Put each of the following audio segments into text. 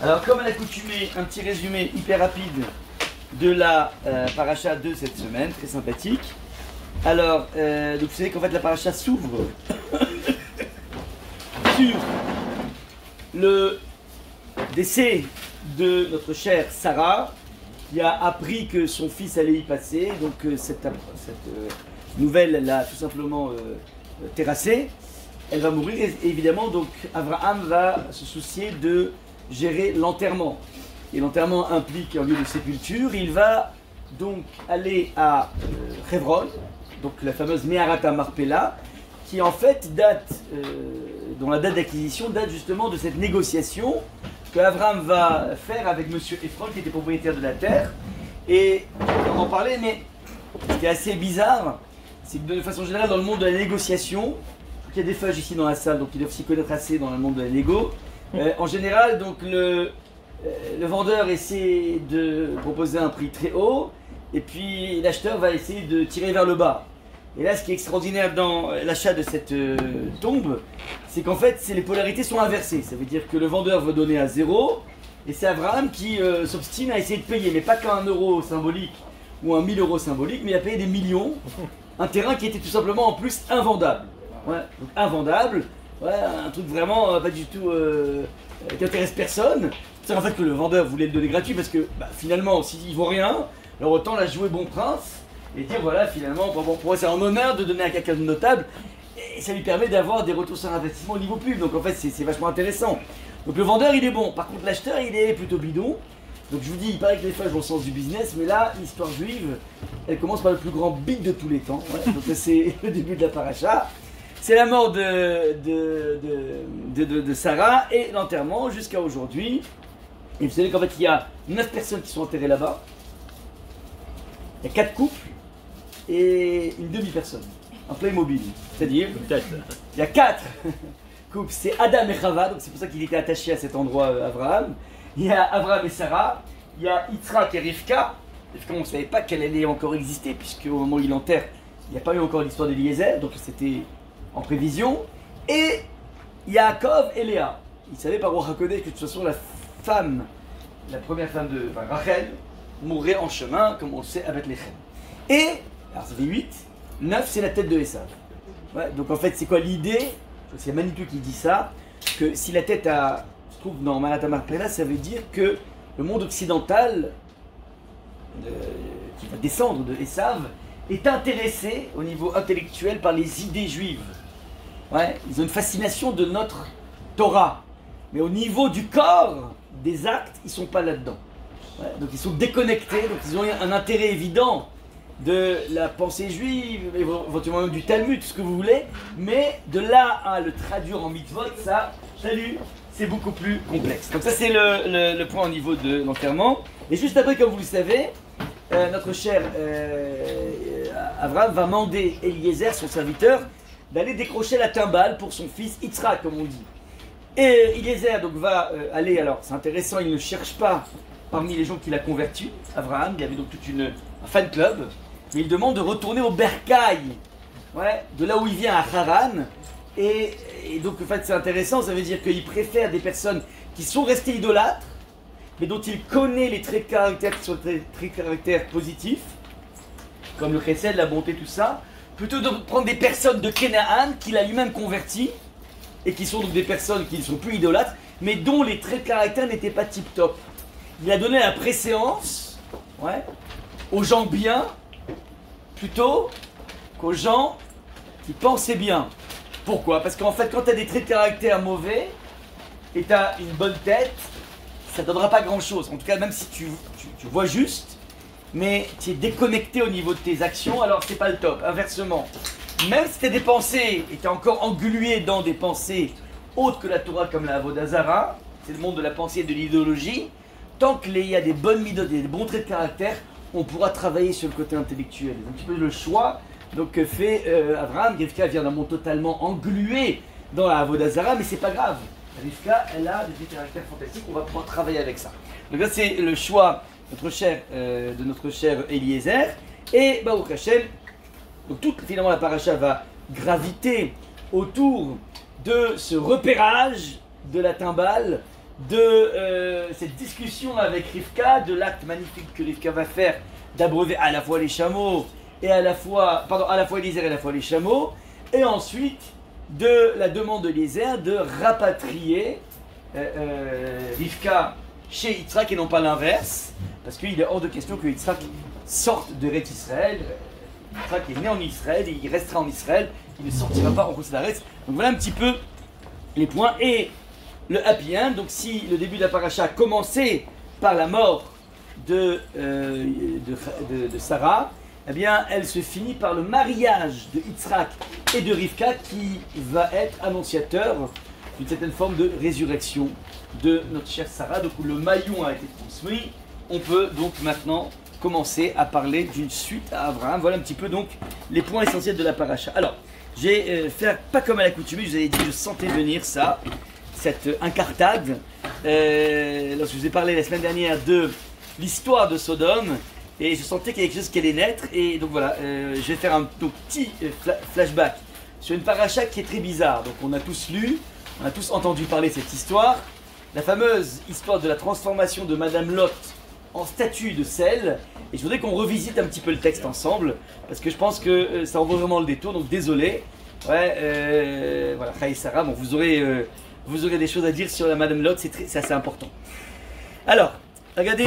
Alors, comme à l'accoutumée, un petit résumé hyper rapide de la paracha de cette semaine, très sympathique. Alors, donc vous savez qu'en fait la paracha s'ouvre sur le décès de notre chère Sarah, qui a appris que son fils allait y passer. Donc cette nouvelle, elle l'a tout simplement terrassée. Elle va mourir et évidemment, donc Abraham va se soucier de gérer l'enterrement. Et l'enterrement implique un lieu de sépulture. Il va donc aller à Hebron, donc la fameuse Meharat Marpella, qui en fait date, dont la date d'acquisition date justement de cette négociation que Abraham va faire avec monsieur Ephron, qui était propriétaire de la terre. Et on en parlait, mais ce qui est assez bizarre, c'est que de façon générale, dans le monde de la négociation, il y a des feuilles ici dans la salle, donc ils doivent s'y connaître assez dans le monde de la négo. En général, donc le vendeur essaie de proposer un prix très haut, et puis l'acheteur va essayer de tirer vers le bas. Et là, ce qui est extraordinaire dans l'achat de cette tombe, c'est qu'en fait, les polarités sont inversées. Ça veut dire que le vendeur veut donner à 0, et c'est Abraham qui s'obstine à essayer de payer, mais pas qu'un euro symbolique ou un 1000 euros symbolique, mais il a payé des millions. Un terrain qui était tout simplement en plus invendable. Ouais, donc invendable, ouais, un truc vraiment pas du tout qui intéresse personne. C'est en fait que le vendeur voulait le donner gratuit parce que finalement, s'il vaut rien, alors autant la jouer bon prince et dire voilà, finalement, bon, pour moi c'est un honneur de donner à quelqu'un de notable et ça lui permet d'avoir des retours sur investissement au niveau pub. Donc en fait, c'est vachement intéressant. Donc le vendeur il est bon, par contre l'acheteur il est plutôt bidon. Donc je vous dis, il paraît que les fois je vont au sens du business, mais là, l'histoire juive, elle commence par le plus grand bid de tous les temps. Ouais, donc c'est le début de la paracha. C'est la mort de Sarah et l'enterrement jusqu'à aujourd'hui. Et vous savez qu'en fait, il y a 9 personnes qui sont enterrées là-bas. Il y a 4 couples et une demi-personne. Un Playmobil. C'est-à-dire, il y a 4 couples. C'est Adam et Chava, donc c'est pour ça qu'il était attaché à cet endroit, Abraham. Il y a Abraham et Sarah. Il y a Yitzhak et Rivka. Rivka, on ne savait pas qu'elle allait encore exister, puisque au moment où il l'enterre, il n'y a pas eu encore l'histoire d'Eliezer, donc c'était en prévision. Et Yaakov et Léa. Il savait par Ruach HaKodesh que de toute façon la femme, la première femme de Rachel, mourrait en chemin, comme on le sait, à Bethléem. Et, alors ça fait 8, 9 c'est la tête de Esav. Ouais, donc en fait c'est quoi l'idée? C'est Manitou qui dit ça, que si la tête se trouve dans Meharat Marpella, ça veut dire que le monde occidental, qui va descendre de Esav, est intéressé au niveau intellectuel par les idées juives. Ouais, ils ont une fascination de notre Torah. Mais au niveau du corps, des actes, ils ne sont pas là-dedans. Ouais, donc ils sont déconnectés, donc ils ont un intérêt évident de la pensée juive, éventuellement même du Talmud, tout ce que vous voulez, mais de là à le traduire en mitzvot, ça, salut, c'est beaucoup plus complexe. Donc ça c'est le point au niveau de l'enterrement. Et juste après, comme vous le savez, notre cher Abraham va demander Eliezer, son serviteur, d'aller décrocher la timbale pour son fils Yitzhak, comme on dit. Et Eliezer donc va aller, alors c'est intéressant, il ne cherche pas parmi les gens qu'il a convertis, Abraham, il y avait donc un fan club, mais il demande de retourner au Bercail, ouais, de là où il vient à Haran. Et donc en fait c'est intéressant, ça veut dire qu'il préfère des personnes qui sont restées idolâtres, mais dont il connaît les traits de caractère qui sont des traits de caractère positifs, comme le chesed, la bonté, tout ça, plutôt de prendre des personnes de Canaan qu'il a lui-même converties, et qui sont donc des personnes qui ne sont plus idolâtres, mais dont les traits de caractère n'étaient pas tip-top. Il a donné la préséance, ouais, aux gens bien, plutôt qu'aux gens qui pensaient bien. Pourquoi? Parce qu'en fait, quand tu as des traits de caractère mauvais, et tu as une bonne tête, ça ne donnera pas grand-chose. En tout cas, même si tu vois juste, mais tu es déconnecté au niveau de tes actions, alors c'est pas le top. Inversement, même si tu as des pensées et tu es encore englué dans des pensées autres que la Torah comme la Avodah Zara, c'est le monde de la pensée et de l'idéologie, tant qu'il y a des bonnes midotes et des bons traits de caractère, on pourra travailler sur le côté intellectuel. C'est un petit peu le choix donc, fait Abraham. Rivka vient d'un monde totalement englué dans la Avodah Zara, mais c'est pas grave. Rivka, elle a des traits de caractère fantastiques, on va pouvoir travailler avec ça. Donc là, c'est le choix de notre cher Eliezer. Et Baruch Hashem, donc toute finalement la paracha va graviter autour de ce repérage de la timbale de cette discussion avec Rivka, de l'acte magnifique que Rivka va faire d'abreuver à la fois les chameaux et à la fois Eliezer et à la fois les chameaux, et ensuite de la demande de Eliezer de rapatrier Rivka chez Yitzhak et non pas l'inverse, parce qu'il est hors de question que Yitzhak sorte de Eretz Israël. Yitzhak est né en Israël et il restera en Israël, il ne sortira pas en Eretz. Donc voilà un petit peu les points. Et le happy end, donc si le début de la paracha a commencé par la mort de Sarah, eh bien elle se finit par le mariage de Yitzhak et de Rivka qui va être annonciateur d'une certaine forme de résurrection de notre chère Sarah. Donc le maillon a été transmis, on peut donc maintenant commencer à parler d'une suite à Abraham. Voilà un petit peu donc les points essentiels de la paracha. Alors, je vais faire pas comme à l'accoutumée, je vous avais dit que je sentais venir ça, cette incartade. Lorsque je vous ai parlé la semaine dernière de l'histoire de Sodome, et je sentais qu'il y avait quelque chose qui allait naître, et donc voilà, je vais faire un petit flashback sur une paracha qui est très bizarre. Donc on a tous lu, on a tous entendu parler de cette histoire, la fameuse histoire de la transformation de Madame Lot en statue de sel, et je voudrais qu'on revisite un petit peu le texte ensemble, parce que je pense que ça en vaut vraiment le détour, donc désolé. Ouais, voilà, Chai Sarah, bon, vous aurez des choses à dire sur la Madame Lot, c'est assez important. Alors, regardez,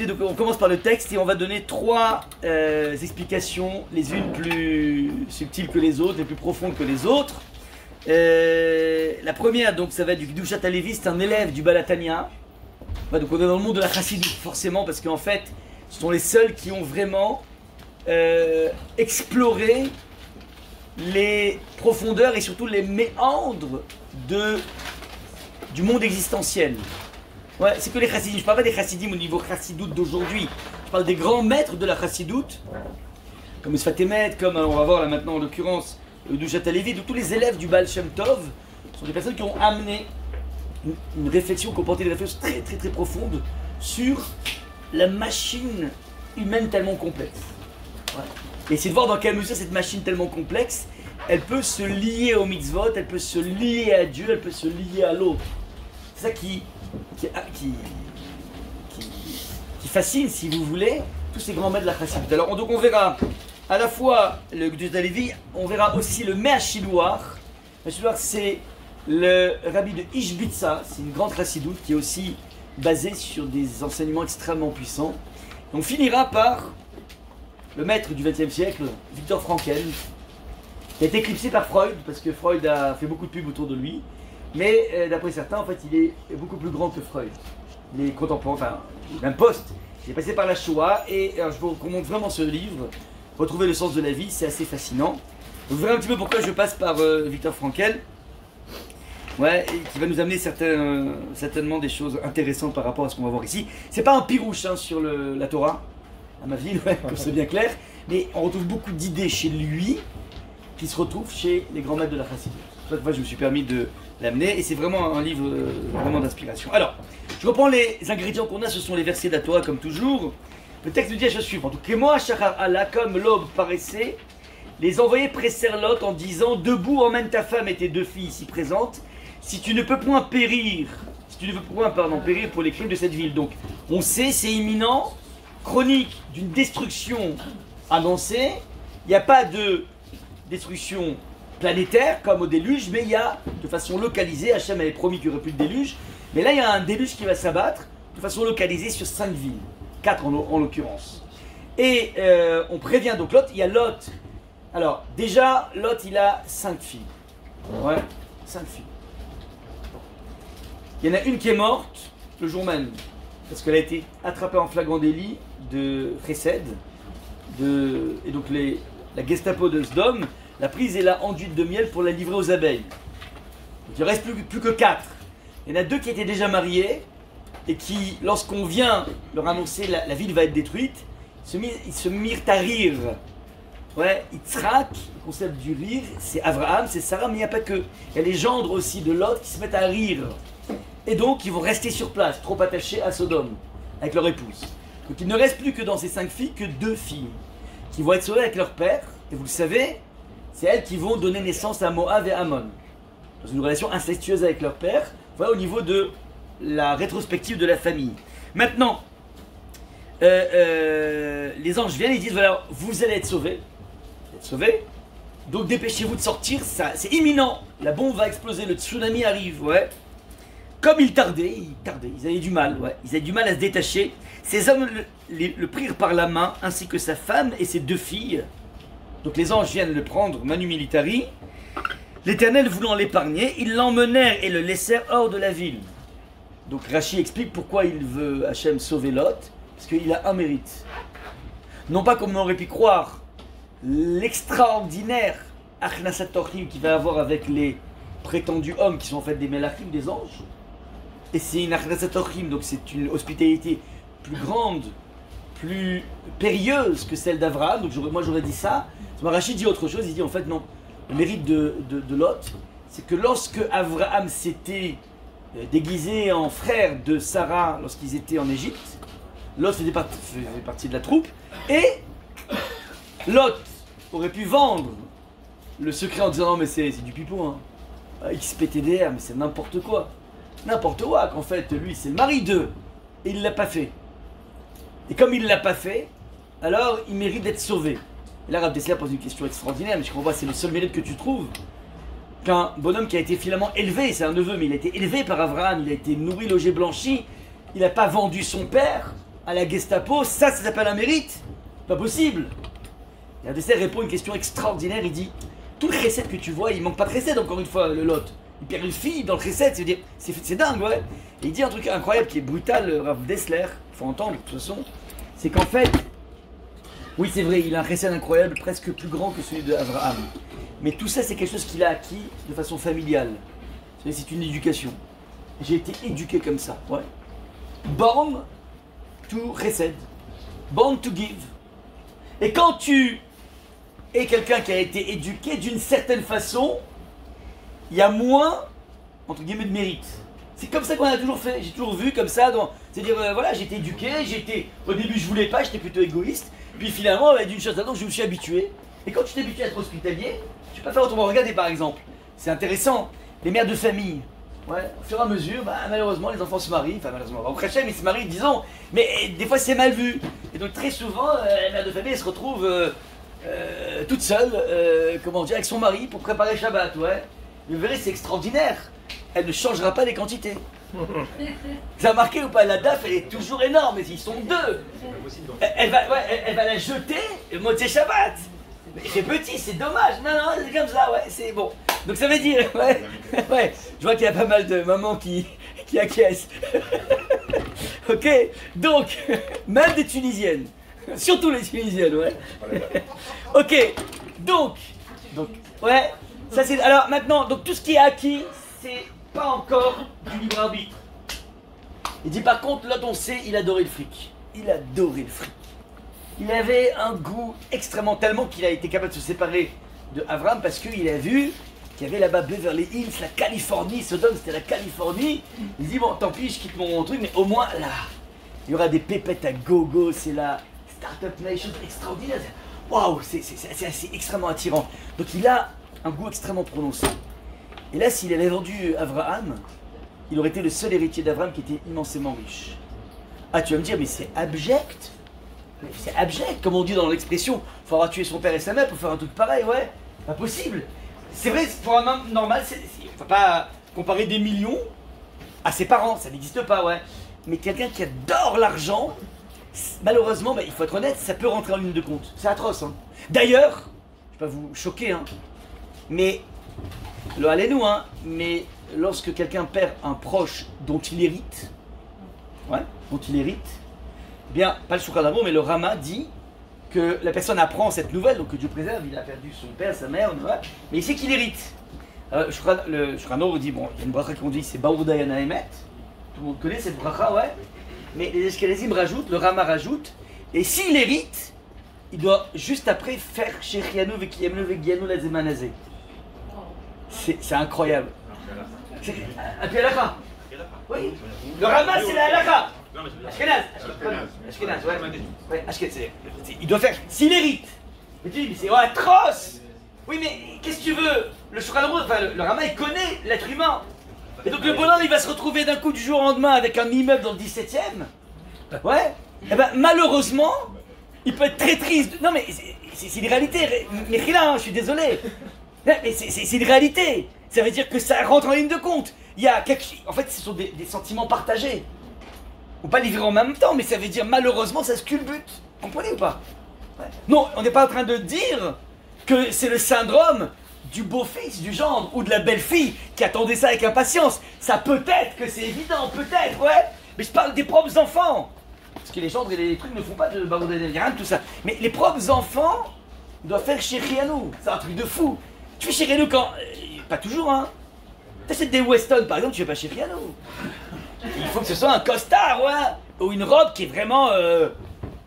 donc, on commence par le texte et on va donner trois explications, les unes plus subtiles que les autres, les plus profondes que les autres. La première, donc, ça va être du Kedushat HaLevi, c'est un élève du Balatania. Ouais, donc on est dans le monde de la Chassidut, forcément, parce qu'en fait, ce sont les seuls qui ont vraiment exploré les profondeurs et surtout les méandres du monde existentiel. Ouais, c'est que les chassidim, je parle pas des chassidim au niveau chassidoute d'aujourd'hui, je parle des grands maîtres de la chassidoute, comme Sfat Emet, comme on va voir là maintenant en l'occurrence Kedushat HaLevi, donc tous les élèves du Baal Shem Tov sont des personnes qui ont amené une réflexion, qui ont porté des réflexions très très très profondes sur la machine humaine tellement complexe. Ouais. Et essayer de voir dans quelle mesure cette machine tellement complexe, elle peut se lier au mitzvot, elle peut se lier à Dieu, elle peut se lier à l'autre. C'est ça qui fascine, si vous voulez, tous ces grands maîtres de la chassidut. Alors donc on verra à la fois le Kedushat HaLevi, on verra aussi le Mea Shiluach. Le Shiluach, c'est le rabbi de Ishbitsa, c'est une grande chassidoute qui est aussi basée sur des enseignements extrêmement puissants. Et on finira par le maître du XXe siècle, Viktor Frankl, qui a été éclipsé par Freud, parce que Freud a fait beaucoup de pubs autour de lui. Mais d'après certains, en fait, il est beaucoup plus grand que Freud. Il est contemporain, enfin, même poste. Il est passé par la Shoah, et alors, je vous recommande vraiment ce livre, Retrouver le sens de la vie, c'est assez fascinant. Vous verrez un petit peu pourquoi je passe par Viktor Frankl. Ouais, et qui va nous amener certainement des choses intéressantes par rapport à ce qu'on va voir ici. C'est pas un pirouche hein, sur la Torah, à ma vie, ouais, comme c'est bien clair, mais on retrouve beaucoup d'idées chez lui qui se retrouvent chez les grands maîtres de la Chassidut. Cette fois, je me suis permis de l'amener et c'est vraiment un livre vraiment d'inspiration. Alors, je reprends les ingrédients qu'on a, ce sont les versets de la Torah comme toujours. Le texte nous dit la chose suivante. Donc, moi, Shachar Allah, comme l'aube paraissait, les envoyés pressèrent Lot en disant: debout, emmène ta femme et tes deux filles ici présentes. Si tu ne peux point périr, périr pour les crimes de cette ville. Donc, on sait, c'est imminent, chronique d'une destruction annoncée. Il n'y a pas de destruction planétaire comme au déluge, mais il y a de façon localisée. Hachem avait promis qu'il n'y aurait plus de déluge, mais là il y a un déluge qui va s'abattre de façon localisée sur 5 villes, 4 en l'occurrence. Et on prévient donc Lot. Il y a Lot. Alors déjà, Lot il a 5 filles. Ouais, 5 filles. Il y en a une qui est morte le jour même, parce qu'elle a été attrapée en flagrant délit de Chesed, et donc la Gestapo de Sdom l'a prise et l'a enduite de miel pour la livrer aux abeilles. Donc il ne reste plus que 4. Il y en a 2 qui étaient déjà mariés, et qui, lorsqu'on vient leur annoncer la ville va être détruite, ils se mirent à rire. Ouais, Yitzhak, le concept du rire, c'est Abraham, c'est Sarah, mais il n'y a pas que. Il y a les gendres aussi de Lot qui se mettent à rire. Et donc, ils vont rester sur place, trop attachés à Sodome, avec leur épouse. Donc, il ne reste plus que dans ces 5 filles que 2 filles, qui vont être sauvées avec leur père. Et vous le savez, c'est elles qui vont donner naissance à Moab et Ammon. Dans une relation incestueuse avec leur père, voilà au niveau de la rétrospective de la famille. Maintenant, les anges viennent et disent voilà, vous allez être sauvés. Donc dépêchez-vous de sortir, c'est imminent. La bombe va exploser, le tsunami arrive, ouais. Comme ils tardaient, ils avaient du mal, ouais. Ils avaient du mal à se détacher. Ces hommes le prirent par la main, ainsi que sa femme et ses 2 filles. Donc les anges viennent le prendre, manu militari. L'Éternel voulant l'épargner, ils l'emmenèrent et le laissèrent hors de la ville. Donc Rachi explique pourquoi il veut Hachem sauver Lot, parce qu'il a un mérite. Non pas comme on aurait pu croire, l'extraordinaire Achnasat Tochim qu'il va avoir avec les prétendus hommes qui sont en fait des Melachim, des anges. Et c'est une Achnasat Tochim, donc c'est une hospitalité plus grande, plus périlleuse que celle d'Abraham. Donc moi j'aurais dit ça. Rachi dit autre chose, il dit en fait non. Le mérite de Lot, c'est que lorsque Abraham s'était déguisé en frère de Sarah lorsqu'ils étaient en Égypte, Lot faisait partie de la troupe, et Lot aurait pu vendre le secret en disant non mais c'est du pipeau, hein. XPTDR, mais c'est n'importe quoi. N'importe quoi, qu'en fait lui c'est le mari d'eux, et il l'a pas fait. Et comme il l'a pas fait, alors il mérite d'être sauvé. Et là, Rav Dessler pose une question extraordinaire, mais je comprends pas, c'est le seul mérite que tu trouves. Qu'un bonhomme qui a été finalement élevé, c'est un neveu, mais il a été élevé par Abraham, il a été nourri, logé, blanchi, il n'a pas vendu son père à la Gestapo, ça s'appelle un mérite? Pas possible. Et Rav Dessler répond une question extraordinaire, il dit, tout le chesed que tu vois, il manque pas de chesed encore une fois, le Lot. Il perd une fille dans le chesed, c'est dingue, ouais. Et il dit un truc incroyable qui est brutal, Rav Dessler, il faut entendre de toute façon, c'est qu'en fait, oui, c'est vrai, il a un chesed incroyable, presque plus grand que celui d'Abraham. Mais tout ça, c'est quelque chose qu'il a acquis de façon familiale. C'est une éducation. J'ai été éduqué comme ça, ouais. Born to chesed. Born to give. Et quand tu es quelqu'un qui a été éduqué d'une certaine façon, il y a moins, entre guillemets, de mérite. C'est comme ça qu'on a toujours fait. J'ai toujours vu comme ça. C'est-à-dire, voilà, j'ai été éduqué, au début, je voulais pas, j'étais plutôt égoïste. Puis finalement, d'une chose à l'autre, je me suis habitué. Et quand tu t'habitues à être hospitalier, tu peux pas faire autrement. Regardez par exemple, c'est intéressant, les mères de famille. Ouais, au fur et à mesure, malheureusement, les enfants se marient. Enfin, malheureusement, au Krachem, ils se marient, disons. Mais des fois, c'est mal vu. Et donc, très souvent, la mère de famille, elle se retrouve toute seule, comment dire, avec son mari pour préparer Shabbat. Ouais. Mais vous verrez, c'est extraordinaire. Elle ne changera pas les quantités. Vous avez remarqué ou pas, la DAF elle est toujours énorme, mais ils sont 2. Elle va la jeter et Motzei Shabbat. Mais c'est petit, c'est dommage. Non, c'est comme ça, ouais, c'est bon. Donc ça veut dire, ouais, je vois qu'il y a pas mal de mamans qui acquiescent. Ok, donc, même des Tunisiennes. Surtout les Tunisiennes, ouais. Ok, donc, ouais, ça c'est. Alors maintenant, donc tout ce qui est acquis, c'est pas encore du libre arbitre. Il dit par contre, là on sait, il adorait le fric. Il adorait le fric. Il avait un goût extrêmement, tellement qu'il a été capable de se séparer de Avram parce qu'il a vu qu'il y avait là-bas Beverly Hills, la Californie, Sodome c'était la Californie. Il dit bon tant pis, je quitte mon truc, mais au moins là, il y aura des pépettes à gogo, c'est la Startup Nation extraordinaire. Waouh, c'est extrêmement attirant. Donc il a un goût extrêmement prononcé. Et là, s'il avait vendu Abraham, il aurait été le seul héritier d'Abraham qui était immensément riche. Ah, tu vas me dire, mais c'est abject. C'est abject, comme on dit dans l'expression. Il faudra tuer son père et sa mère pour faire un truc pareil, ouais. Pas possible. C'est vrai, pour un homme normal, il ne faut pas comparer des millions à ses parents, ça n'existe pas, ouais. Mais quelqu'un qui adore l'argent, malheureusement, il faut être honnête, ça peut rentrer en ligne de compte. C'est atroce, hein. D'ailleurs, je ne vais pas vous choquer, hein, mais... allez-nous, hein, mais lorsque quelqu'un perd un proche dont il hérite, eh bien, pas le Shulchan Aruch, mais le Rama dit que la personne apprend cette nouvelle, donc que Dieu préserve, il a perdu son père, sa mère, mais il sait qu'il hérite. Le Shulchan Aruch dit, bon, il y a une bracha qu'on dit, c'est Baour Dayana Emet, tout le monde connaît cette bracha, ouais, mais les Ashkenazim rajoutent, le Rama rajoute, et s'il hérite, il doit juste après faire Shechianu Vekiyamnu Vegianu Lazemanazé. C'est incroyable. Un pied à la. Oui. Le Rama, c'est la halakha. Ashkenaz, ouais. Ashkenaz, il doit faire. S'il hérite. Mais tu dis, mais c'est atroce. Oui, mais qu'est-ce que tu veux? Le Shulchan Aruch, le Rama, il connaît l'être humain. Et donc le bonhomme, il va se retrouver d'un coup du jour au lendemain avec un immeuble dans le 17e. Ouais. Et ben malheureusement, il peut être très triste. Non mais c'est une réalité. Mais là, je suis désolé. Mais c'est une réalité. Ça veut dire que ça rentre en ligne de compte. Il y a en fait, ce sont des sentiments partagés. On peut pas les vivre en même temps, mais ça veut dire malheureusement, ça se culbute. Vous comprenez ou pas? Ouais. Non, on n'est pas en train de dire que c'est le syndrome du beau-fils, du gendre ou de la belle-fille qui attendait ça avec impatience. Ça peut-être que c'est évident, peut-être, ouais. Mais je parle des propres enfants. Parce que les gendres et les trucs ne font pas de baroudé, il n'y a rien de tout ça. Mais les propres enfants doivent faire Shérianou. C'est un truc de fou. Tu fais Shérianou quand... pas toujours, hein. T'achètes des Weston, par exemple, tu fais pas Shérianou. Il faut que ce soit un costard, ouais. Ou une robe qui est vraiment...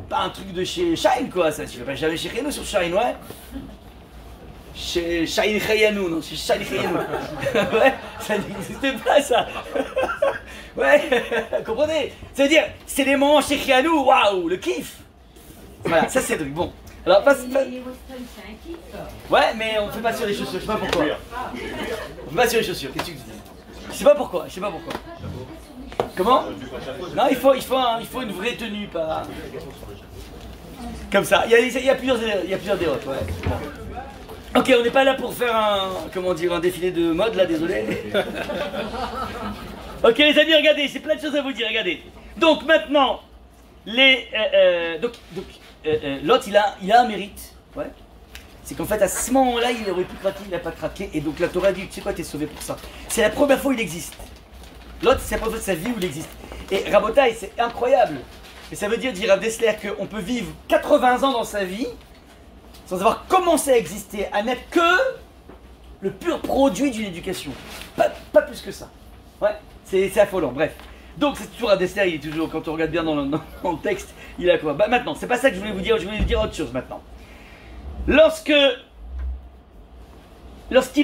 pas un truc de chez Shine, quoi. Ça, tu fais pas jamais Shérianou sur Shine, ouais. Chez Shine Khayanu, non, chez Shine Khayanu. Ouais, ça n'existe pas, ça. Ouais, comprenez? Ça veut dire, c'est les moments chez Khayanu, waouh, le kiff. Voilà, ça c'est le truc. Bon. Alors, passe. Les Weston, c'est un kiff. Ouais, mais on fait pas sur les chaussures, je sais pas pourquoi. On fait pas sur les chaussures, qu'est-ce que tu dis? Je sais pas pourquoi, je sais pas pourquoi. Comment? Non, il faut une vraie tenue, pas. Comme ça. Il y a plusieurs dérotes, ouais. Bon. Ok, on n'est pas là pour faire un défilé de mode là, désolé. Ok les amis, regardez, j'ai plein de choses à vous dire, regardez. Donc maintenant, Lot il a un mérite, ouais. C'est qu'en fait à ce moment-là, il aurait pu craquer, il n'a pas craqué, et donc la Torah dit, tu sais quoi, t'es sauvé pour ça. C'est la première fois où il existe. Lot, c'est la première fois de sa vie où il existe. Et Rabotai, c'est incroyable. Et ça veut dire Rav Dessler, qu'on peut vivre 80 ans dans sa vie sans avoir commencé à exister, à n'être que le pur produit d'une éducation. Pas plus que ça. Ouais, c'est affolant, bref. Donc c'est toujours Rav Dessler, il est toujours, quand on regarde bien dans le texte, il a quoi? Bah maintenant, c'est pas ça que je voulais vous dire, je voulais vous dire autre chose maintenant. Lorsqu'ils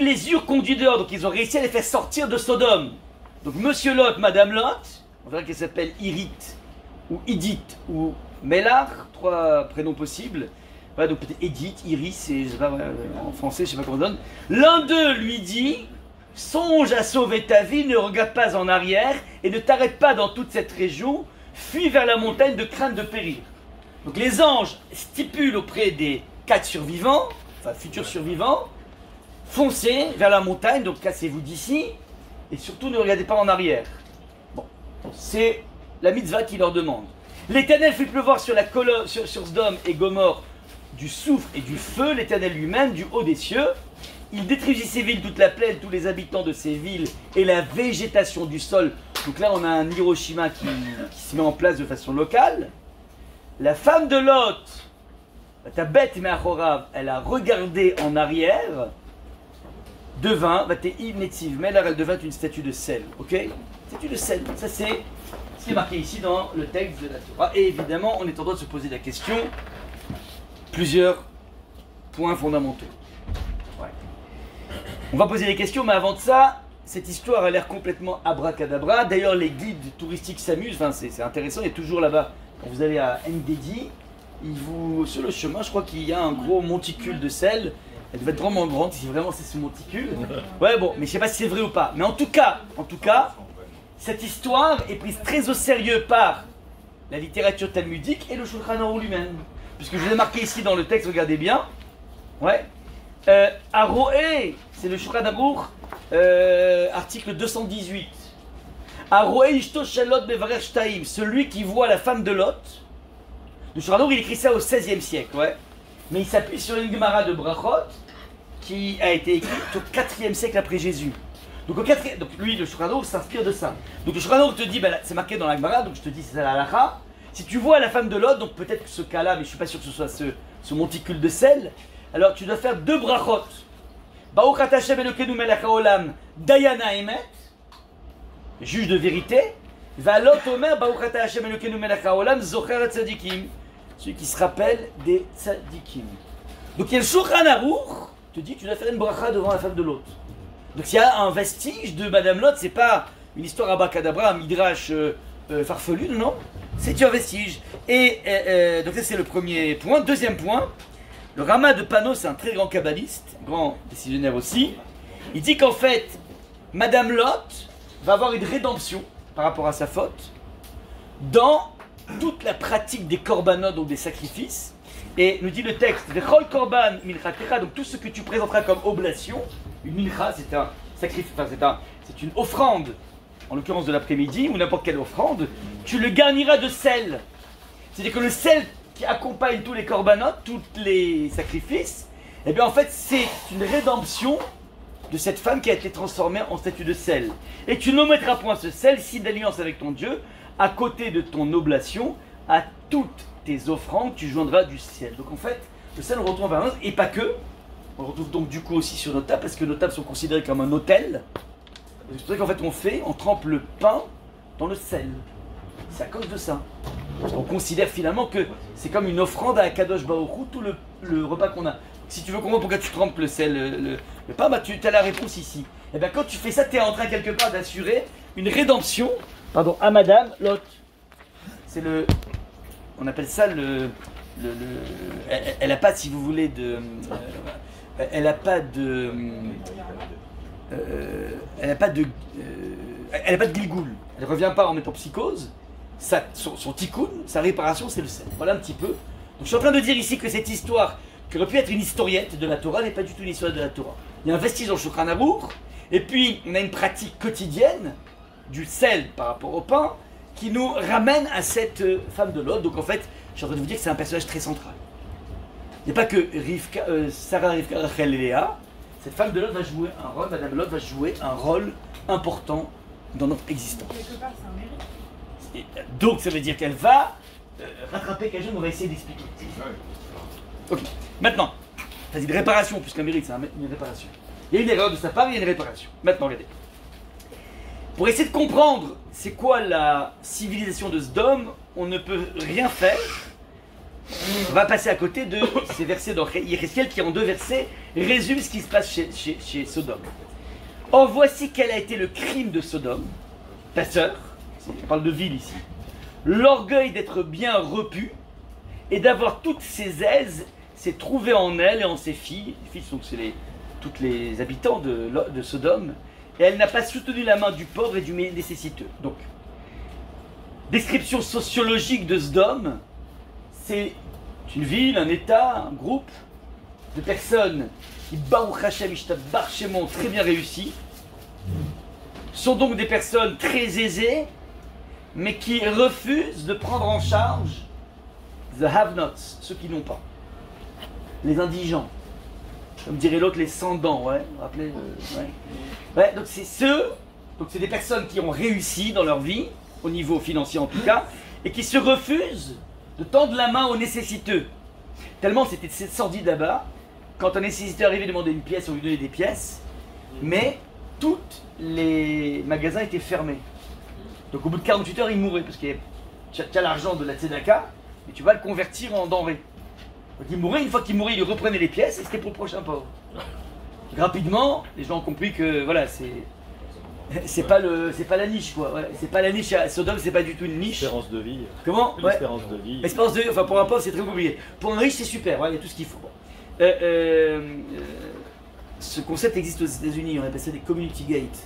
les eurent conduits dehors, donc ils ont réussi à les faire sortir de Sodome. Donc Monsieur Lot, Madame Lot, on verra qu'elle s'appelle Irit, ou Idith, ou Mélar, 3 prénoms possibles. Voilà, donc peut-être Edith, Iris, et je sais pas, en français, je sais pas comment on donne. L'un d'eux lui dit, songe à sauver ta vie, ne regarde pas en arrière, et ne t'arrête pas dans toute cette région, fuis vers la montagne de crainte de périr. Donc les anges stipulent auprès des 4 survivants, enfin futurs survivants, foncez vers la montagne, donc cassez-vous d'ici, et surtout ne regardez pas en arrière. Bon, c'est la mitzvah qui leur demande. L'Éternel fit pleuvoir sur Sodome et Gomorrhe du soufre et du feu, l'Éternel lui-même, du haut des cieux. Il détruisit ces villes, toute la plaine, tous les habitants de ces villes et la végétation du sol. Donc là, on a un Hiroshima qui se met en place de façon locale. La femme de Lot, ta bête Meachorav, elle a regardé en arrière, devint, elle devint une statue de sel, ok? Statue de sel, ça c'est ce qui est marqué ici dans le texte de la Torah. Et évidemment, on est en train de se poser la question, plusieurs points fondamentaux. Ouais. On va poser des questions, mais avant de ça, cette histoire a l'air complètement abracadabra. D'ailleurs, les guides touristiques s'amusent, enfin, c'est intéressant, il y a toujours là-bas, quand vous allez à Ndedi, sur le chemin, je crois qu'il y a un gros monticule de sel. Elle devait être vraiment grande, si vraiment c'est ce monticule. Ouais, bon, mais je sais pas si c'est vrai ou pas. Mais en tout cas, cette histoire est prise très au sérieux par la littérature talmudique et le Shulchan Aruch lui-même. Puisque je vous ai marqué ici dans le texte, regardez bien. Ouais. Aroé, c'est le Shulchan Aruch, article 218. Aroé ishto shel Lot bevarer shtaim, celui qui voit la femme de Lot. Le Shulchan Aruch, il écrit ça au XVIe siècle, ouais. Mais il s'appuie sur une Gemara de Brachot qui a été écrite au 4e siècle après Jésus. Donc, donc lui, le Shulchan Aruch s'inspire de ça. Donc le Shulchan Aruch te dit, ben, c'est marqué dans la Gemara, donc je te dis c'est la halakha. Si tu vois la femme de Lot, donc peut-être que ce cas-là, mais je suis pas sûr que ce soit ce monticule de sel, alors tu dois faire 2 brachot. Baruch ata Hashem Elokeinu melech haolam dayana emet, juge de vérité. Valot omer Baruch ata Hashem Elokeinu melech haolam zocher tzadikim, celui qui se rappelle des tzadikim. Donc il y a le Shulchan Aruch, te dit tu dois faire une bracha devant la femme de Lot. Donc s'il y a un vestige de Madame Lot, c'est pas une histoire abracadabra, un midrash farfelu, non, c'est un vestige. Et donc ça c'est le premier point. Deuxième point, le Rama de Panos, c'est un très grand kabbaliste, grand décisionnaire aussi. Il dit qu'en fait, Madame Lot va avoir une rédemption par rapport à sa faute dans toute la pratique des korbanot, donc des sacrifices. Et nous dit le texte, Vechol korban minchatecha, donc tout ce que tu présenteras comme oblation, une mincha, c'est un sacrifice, enfin c'est une offrande, en l'occurrence de l'après-midi, ou n'importe quelle offrande, tu le garniras de sel. C'est-à-dire que le sel qui accompagne tous les korbanot, tous les sacrifices, eh bien en fait c'est une rédemption de cette femme qui a été transformée en statue de sel. Et tu n'omettras point ce sel, signe d'alliance avec ton Dieu, à côté de ton oblation, à toutes tes offrandes, tu joindras du sel. Donc en fait, le sel on retrouve en permanence, et pas que. On le retrouve donc du coup aussi sur nos tables, parce que nos tables sont considérées comme un autel. C'est pour ça qu'en fait on trempe le pain dans le sel. C'est à cause de ça. On considère finalement que c'est comme une offrande à Kadosh Baruch Hu, tout le repas qu'on a. Si tu veux comprendre pourquoi tu trempes le sel, le pain, bah tu as la réponse ici. Et bien quand tu fais ça, tu es en train quelque part d'assurer une rédemption, à Madame Lot. C'est le... On appelle ça elle n'a pas, si vous voulez, elle n'a pas de Gilgoul. Elle ne revient pas en métempsychose. Son tikkun, sa réparation, c'est le sel. Voilà un petit peu. Donc je suis en train de dire ici que cette histoire, qui aurait pu être une historiette de la Torah, n'est pas du tout une histoire de la Torah. Il y a un vestige dans le Shulchan Aroukh, et puis on a une pratique quotidienne du sel par rapport au pain, qui nous ramène à cette femme de Lot. Donc en fait, je suis en train de vous dire que c'est un personnage très central. Il n'y a pas que Sarah, Rivka, Rachel et Léa. Cette femme de Lot va jouer un rôle, Madame Lot va jouer un rôle important dans notre existence. Quelque part, c'est un mérite. Donc ça veut dire qu'elle va rattraper quelque chose, on va essayer d'expliquer. Ok, maintenant, ça dit de réparation, puisqu'un mérite c'est une réparation. Il y a une erreur de sa part, il y a une réparation. Maintenant, regardez. Pour essayer de comprendre c'est quoi la civilisation de Sodome, on ne peut rien faire. On va passer à côté de ces versets dans Yéréchiel qui en 2 versets résument ce qui se passe chez Sodome. Or voici quel a été le crime de Sodome, ta sœur, on parle de ville ici, l'orgueil d'être bien repu et d'avoir toutes ses aises s'est trouvé en elle et en ses filles. Les filles sont toutes les habitants de Sodome, et elle n'a pas soutenu la main du pauvre et du nécessiteux. Donc, description sociologique de Sodome, c'est une ville, un état, un groupe de personnes qui, Baruch Hashem, Ishtabach Shemon, très bien réussis, sont donc des personnes très aisées, mais qui refusent de prendre en charge the have-nots, ceux qui n'ont pas, les indigents, comme dirait l'autre, les sans-dents, ouais, vous vous rappelez, ouais, donc c'est des personnes qui ont réussi dans leur vie, au niveau financier en tout cas, et qui se refusent de tendre la main aux nécessiteux. Tellement c'était sordide là-bas, quand un nécessiteux arrivait demander une pièce, on lui donnait des pièces, mais tous les magasins étaient fermés. Donc au bout de 48 heures, il mourait, parce que tu as l'argent de la tzedaka, et tu vas le convertir en denrée. Donc il mourait, une fois qu'il mourait, il reprenait les pièces, et c'était pour le prochain pauvre. Donc, rapidement, les gens ont compris que, voilà, c'est pas la niche, quoi. Ouais, c'est pas la niche à Sodome, c'est pas du tout une niche. Espérance de vie. Comment? Ouais. Espérance de vie. Espérance de vie, enfin pour un pauvre, c'est très compliqué. Pour un riche, c'est super, ouais, il y a tout ce qu'il faut. Bon. Ce concept existe aux États-Unis, on appelle ça des community gates.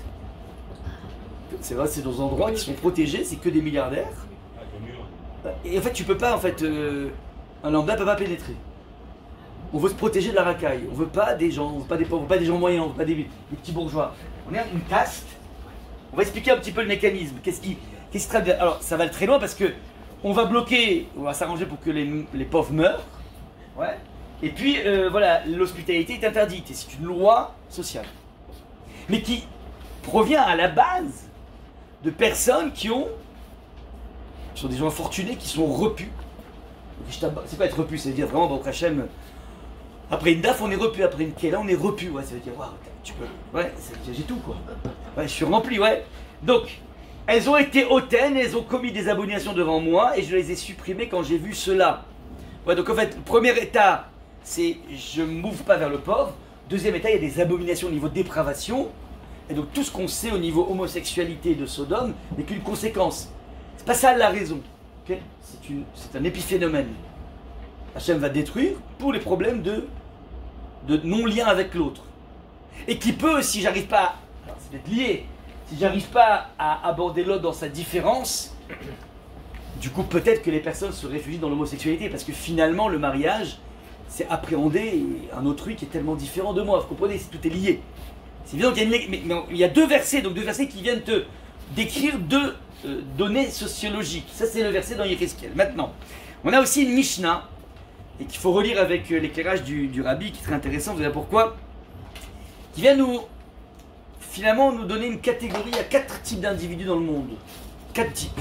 C'est vrai, c'est dans des endroits qui sont protégés, c'est que des milliardaires. Et en fait, tu peux pas, un lambda peut pas pénétrer. On veut se protéger de la racaille. On veut pas des gens, on veut pas des pauvres, on veut pas des gens moyens, on veut pas des petits bourgeois. On est une caste. On va expliquer un petit peu le mécanisme. Qu'est-ce qui se traduit? Alors, ça va aller très loin parce que on va bloquer, on va s'arranger pour que les pauvres meurent. Ouais. Et puis, voilà, l'hospitalité est interdite. Et c'est une loi sociale. Mais qui provient à la base de personnes qui sont des gens fortunés, qui sont repus. C'est quoi être repu? Ça veut dire vraiment, Baruch Hashem, après une daf, on est repu, après une kéla, on est repu. Ouais, ça veut dire, waouh, tu peux. Ouais, j'ai tout, quoi. Ouais, je suis rempli, ouais. Donc, elles ont été hautaines, elles ont commis des abominations devant moi, et je les ai supprimées quand j'ai vu cela. Ouais, donc en fait, le premier état, c'est je ne m'ouvre pas vers le pauvre. Deuxième état, il y a des abominations au niveau dépravation. Et donc tout ce qu'on sait au niveau homosexualité de Sodome n'est qu'une conséquence. C'est pas ça la raison. Okay, c'est un épiphénomène. Hachem va détruire pour les problèmes de non-lien avec l'autre. Et qui peut, si j'arrive pas, alors c'est peut-être lié, si j'arrive pas à aborder l'autre dans sa différence, du coup peut-être que les personnes se réfugient dans l'homosexualité, parce que finalement le mariage, c'est appréhender un autrui qui est tellement différent de moi. Vous comprenez, tout est lié. C'est évident qu'il y a mais il y a deux versets, donc deux versets qui viennent te décrire deux données sociologiques. Ça c'est le verset dans Yéhézkiel. Maintenant, on a aussi une Mishnah, et qu'il faut relire avec l'éclairage du Rabbi, qui est très intéressant, vous savez pourquoi, qui vient finalement nous donner une catégorie à 4 types d'individus dans le monde. 4 types.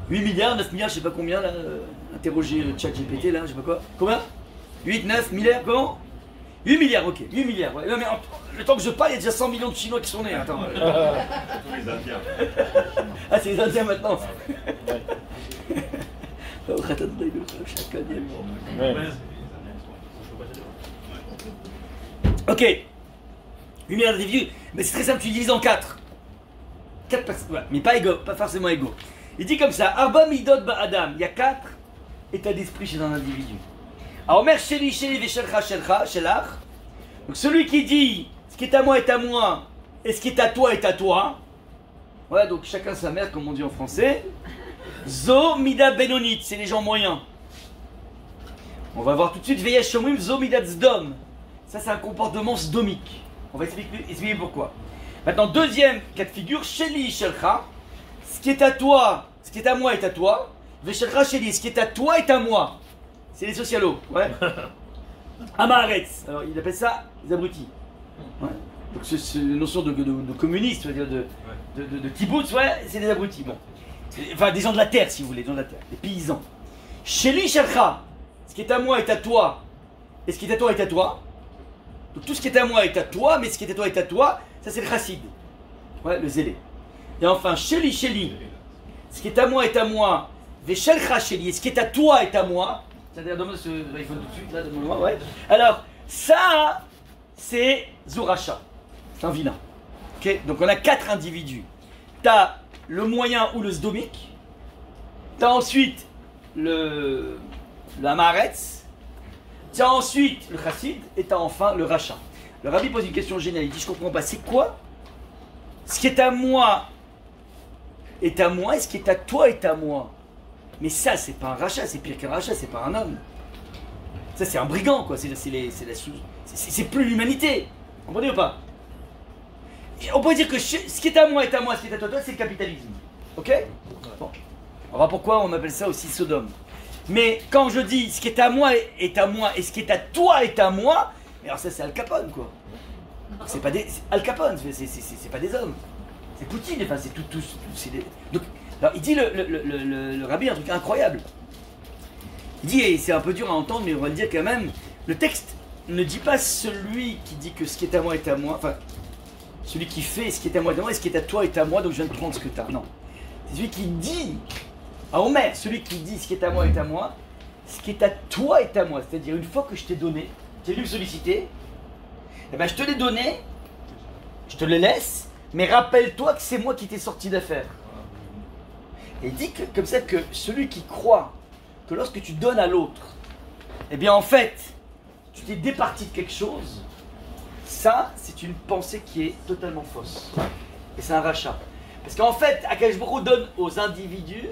8 milliards, 9 milliards, je sais pas combien, là, interroger le chat GPT, là, je sais pas quoi. Combien 8, 9 milliards, comment 8 milliards, ok, 8 milliards, ouais. Non mais le temps que je parle, il y a déjà 100 millions de Chinois qui sont nés, attends. Tous les Indiens. Ah, c'est les Indiens maintenant. Ok, 8 milliards d'individus, mais c'est très simple, tu divises en 4. 4 personnes, voilà, mais pas égaux, pas forcément égaux. Il dit comme ça, Arba midot ba'adam, il y a 4 états d'esprit chez un individu. Alors, Omer sheli sheli veshelcha shelcha shelach. Donc celui qui dit ce qui est à moi est à moi et ce qui est à toi est à toi. Voilà, donc chacun sa mère comme on dit en français. Zo mida benonit, c'est les gens moyens. On va voir tout de suite Veyesh shomrim zo mida zdom. Ça c'est un comportement sdomique. On va expliquer pourquoi. Maintenant deuxième cas de figure, sheli shelcha. Ce qui est à toi, ce qui est à moi est à toi. Veshelcha sheli, ce qui est à toi est à moi. C'est les socialos, ouais. Amaretz, alors il appelle ça les abrutis. Ouais. Donc c'est une notion de communiste, c'est-à-dire de kibbutz, ouais, c'est des abrutis. Bon. Enfin des gens de la terre, si vous voulez, des gens de la terre, des paysans. Sheli shelcha, ce qui est à moi est à toi, et ce qui est à toi est à toi. Donc tout ce qui est à moi est à toi, mais ce qui est à toi est à toi, ça c'est le chassid. Ouais, le zélé. Et enfin, sheli sheli, ce qui est à moi est à moi, veshelcha sheli, et ce qui est à toi est à moi. C'est-à-dire, donne-moi ce iPhone tout de suite, là, donne-moi, ouais. Alors, ça, c'est Zouracha. C'est un vilain. Ok. Donc, on a 4 individus. T'as le moyen ou le sdomique. T'as ensuite l'amaretz. T'as ensuite le chassid. Et t'as enfin le rachat. Le rabbi pose une question géniale. Il dit, je comprends pas, c'est quoi ce qui est à moi est à moi, et ce qui est à toi est à moi. Mais ça, c'est pas un rachat, c'est pire qu'un rachat, c'est pas un homme. Ça, c'est un brigand, quoi. C'est plus l'humanité. Vous comprenez ou pas? On peut dire que ce qui est à moi, ce qui est à toi, c'est le capitalisme. Ok? Bon. On va voir pourquoi on appelle ça aussi Sodome. Mais quand je dis ce qui est à moi est à moi, et ce qui est à toi est à moi, mais alors ça, c'est Al Capone, quoi. C'est pas des. Al Capone, c'est pas des hommes. C'est Poutine, enfin, c'est tout. Donc, alors, il dit le rabbi un truc incroyable. Il dit, et c'est un peu dur à entendre, mais on va le dire quand même, le texte ne dit pas celui qui dit que ce qui est à moi est à moi, enfin, celui qui fait ce qui est à moi et ce qui est à toi est à moi, donc je viens de prendre ce que tu as. Non. C'est celui qui dit, à Omer, celui qui dit ce qui est à moi est à moi, ce qui est à toi est à moi. C'est-à-dire, une fois que je t'ai donné, tu es venu me solliciter, eh ben, je te l'ai donné, je te le laisse, mais rappelle-toi que c'est moi qui t'ai sorti d'affaire. Et il dit que, comme ça que celui qui croit que lorsque tu donnes à l'autre, eh bien en fait, tu t'es départi de quelque chose, ça, c'est une pensée qui est totalement fausse. Et c'est un rachat. Parce qu'en fait, Akadosh Baruch Hu donne aux individus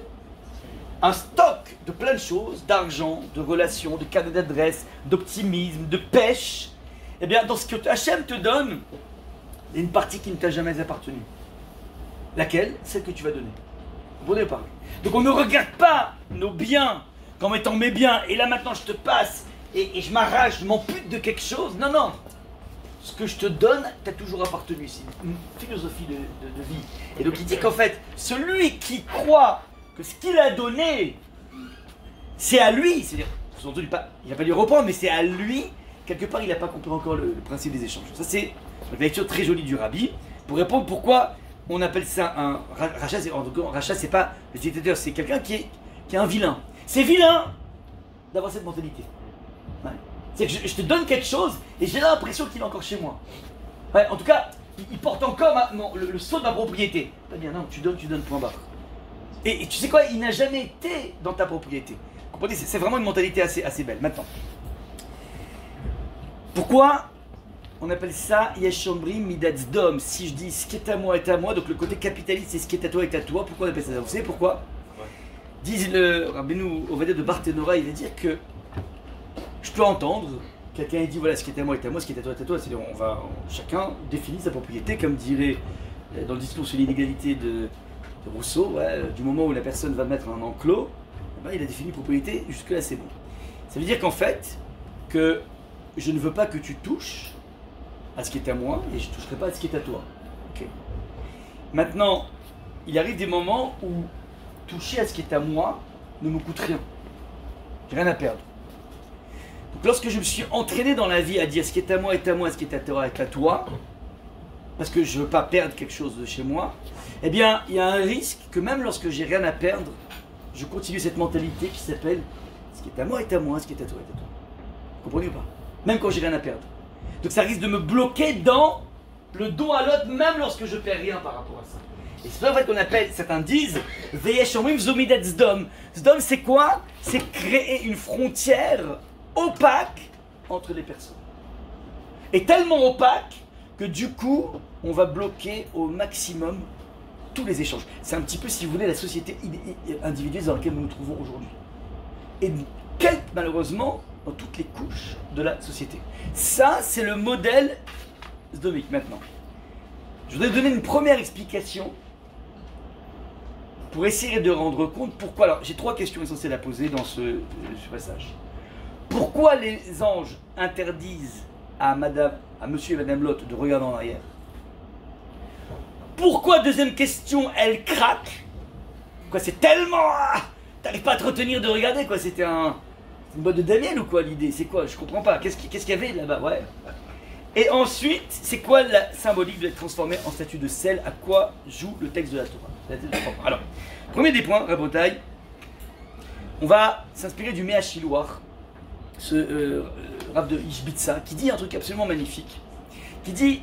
un stock de plein de choses, d'argent, de relations, de carnet d'adresse, d'optimisme, de pêche. Eh bien, dans ce que Hachem te donne, il y a une partie qui ne t'a jamais appartenu. Laquelle? Celle que tu vas donner. Vous comprenez pas? Donc on ne regarde pas nos biens comme étant mes biens, et là maintenant je te passe, et je m'arrache, je m'ampute de quelque chose. Non, non. Ce que je te donne, t'as toujours appartenu. C'est une philosophie de vie. Et donc il dit qu'en fait, celui qui croit que ce qu'il a donné, c'est à lui, c'est-à-dire, il n'a pas dû reprendre, mais c'est à lui, quelque part il n'a pas compris encore le principe des échanges. Ça c'est une lecture très jolie du Rabbi, pour répondre pourquoi on appelle ça un rachat. En tout cas, rachat, c'est pas le dictateur, c'est quelqu'un qui est un vilain. C'est vilain d'avoir cette mentalité. Ouais. C'est que je te donne quelque chose et j'ai l'impression qu'il est encore chez moi. Ouais, en tout cas, il porte encore le sceau de ma propriété. Pas bien, non, tu donnes, point barre. Et tu sais quoi, il n'a jamais été dans ta propriété. Vous comprenez, c'est vraiment une mentalité assez belle. Maintenant, pourquoi on appelle ça Yeshomrim Midat Zdom. Si je dis ce qui est à moi est à moi, donc le côté capitaliste c'est ce qui est à toi est à toi. Pourquoi on appelle ça? Vous savez pourquoi? Disent le Rabbeinu Ovadia de Barthénora, il va dire que je peux entendre quelqu'un dit voilà ce qui est à moi est à moi, ce qui est à toi est à toi. C'est-à-dire chacun définit sa propriété, comme dirait dans le discours sur l'inégalité de Rousseau, ouais, du moment où la personne va mettre un enclos, ben, il a défini propriété, jusque là c'est bon. Ça veut dire qu'en fait, que je ne veux pas que tu touches à ce qui est à moi et je ne toucherai pas à ce qui est à toi. Okay. Maintenant, il arrive des moments où toucher à ce qui est à moi ne me coûte rien. J'ai rien à perdre. Donc lorsque je me suis entraîné dans la vie à dire ce qui est à moi est à moi, ce qui est à toi est à toi, parce que je ne veux pas perdre quelque chose de chez moi, eh bien, il y a un risque que même lorsque j'ai rien à perdre, je continue cette mentalité qui s'appelle ce qui est à moi est à moi, ce qui est à toi est à toi. Vous comprenez ou pas? Même quand j'ai rien à perdre. Donc ça risque de me bloquer dans le don à l'autre, même lorsque je ne perds rien par rapport à ça. Et c'est pour ça qu'on appelle, certains disent, Veyeshomrim Zomidat Zdom. Zdom, c'est quoi? C'est créer une frontière opaque entre les personnes. Et tellement opaque que du coup, on va bloquer au maximum tous les échanges. C'est un petit peu, si vous voulez, la société individuelle dans laquelle nous nous trouvons aujourd'hui. Et malheureusement, dans toutes les couches de la société. Ça, c'est le modèle zdomique. Maintenant, je voudrais donner une première explication pour essayer de rendre compte pourquoi. Alors, j'ai trois questions essentielles à poser dans ce passage. Pourquoi les anges interdisent à monsieur et madame Lot de regarder en arrière? Pourquoi, deuxième question, elle craque? Quoi, c'est tellement... T'arrives pas à te retenir de regarder, quoi. C'était une boîte de Daniel ou quoi, l'idée? C'est quoi? Je comprends pas. Qu'est-ce qu'il y avait là-bas? Ouais. Et ensuite, c'est quoi la symbolique de être transformé en statue de sel? À quoi joue le texte de la Torah? Alors, premier des points, Rabotai, on va s'inspirer du Mea Shiloach, ce Rav de Ishbitsa, qui dit un truc absolument magnifique, qui dit,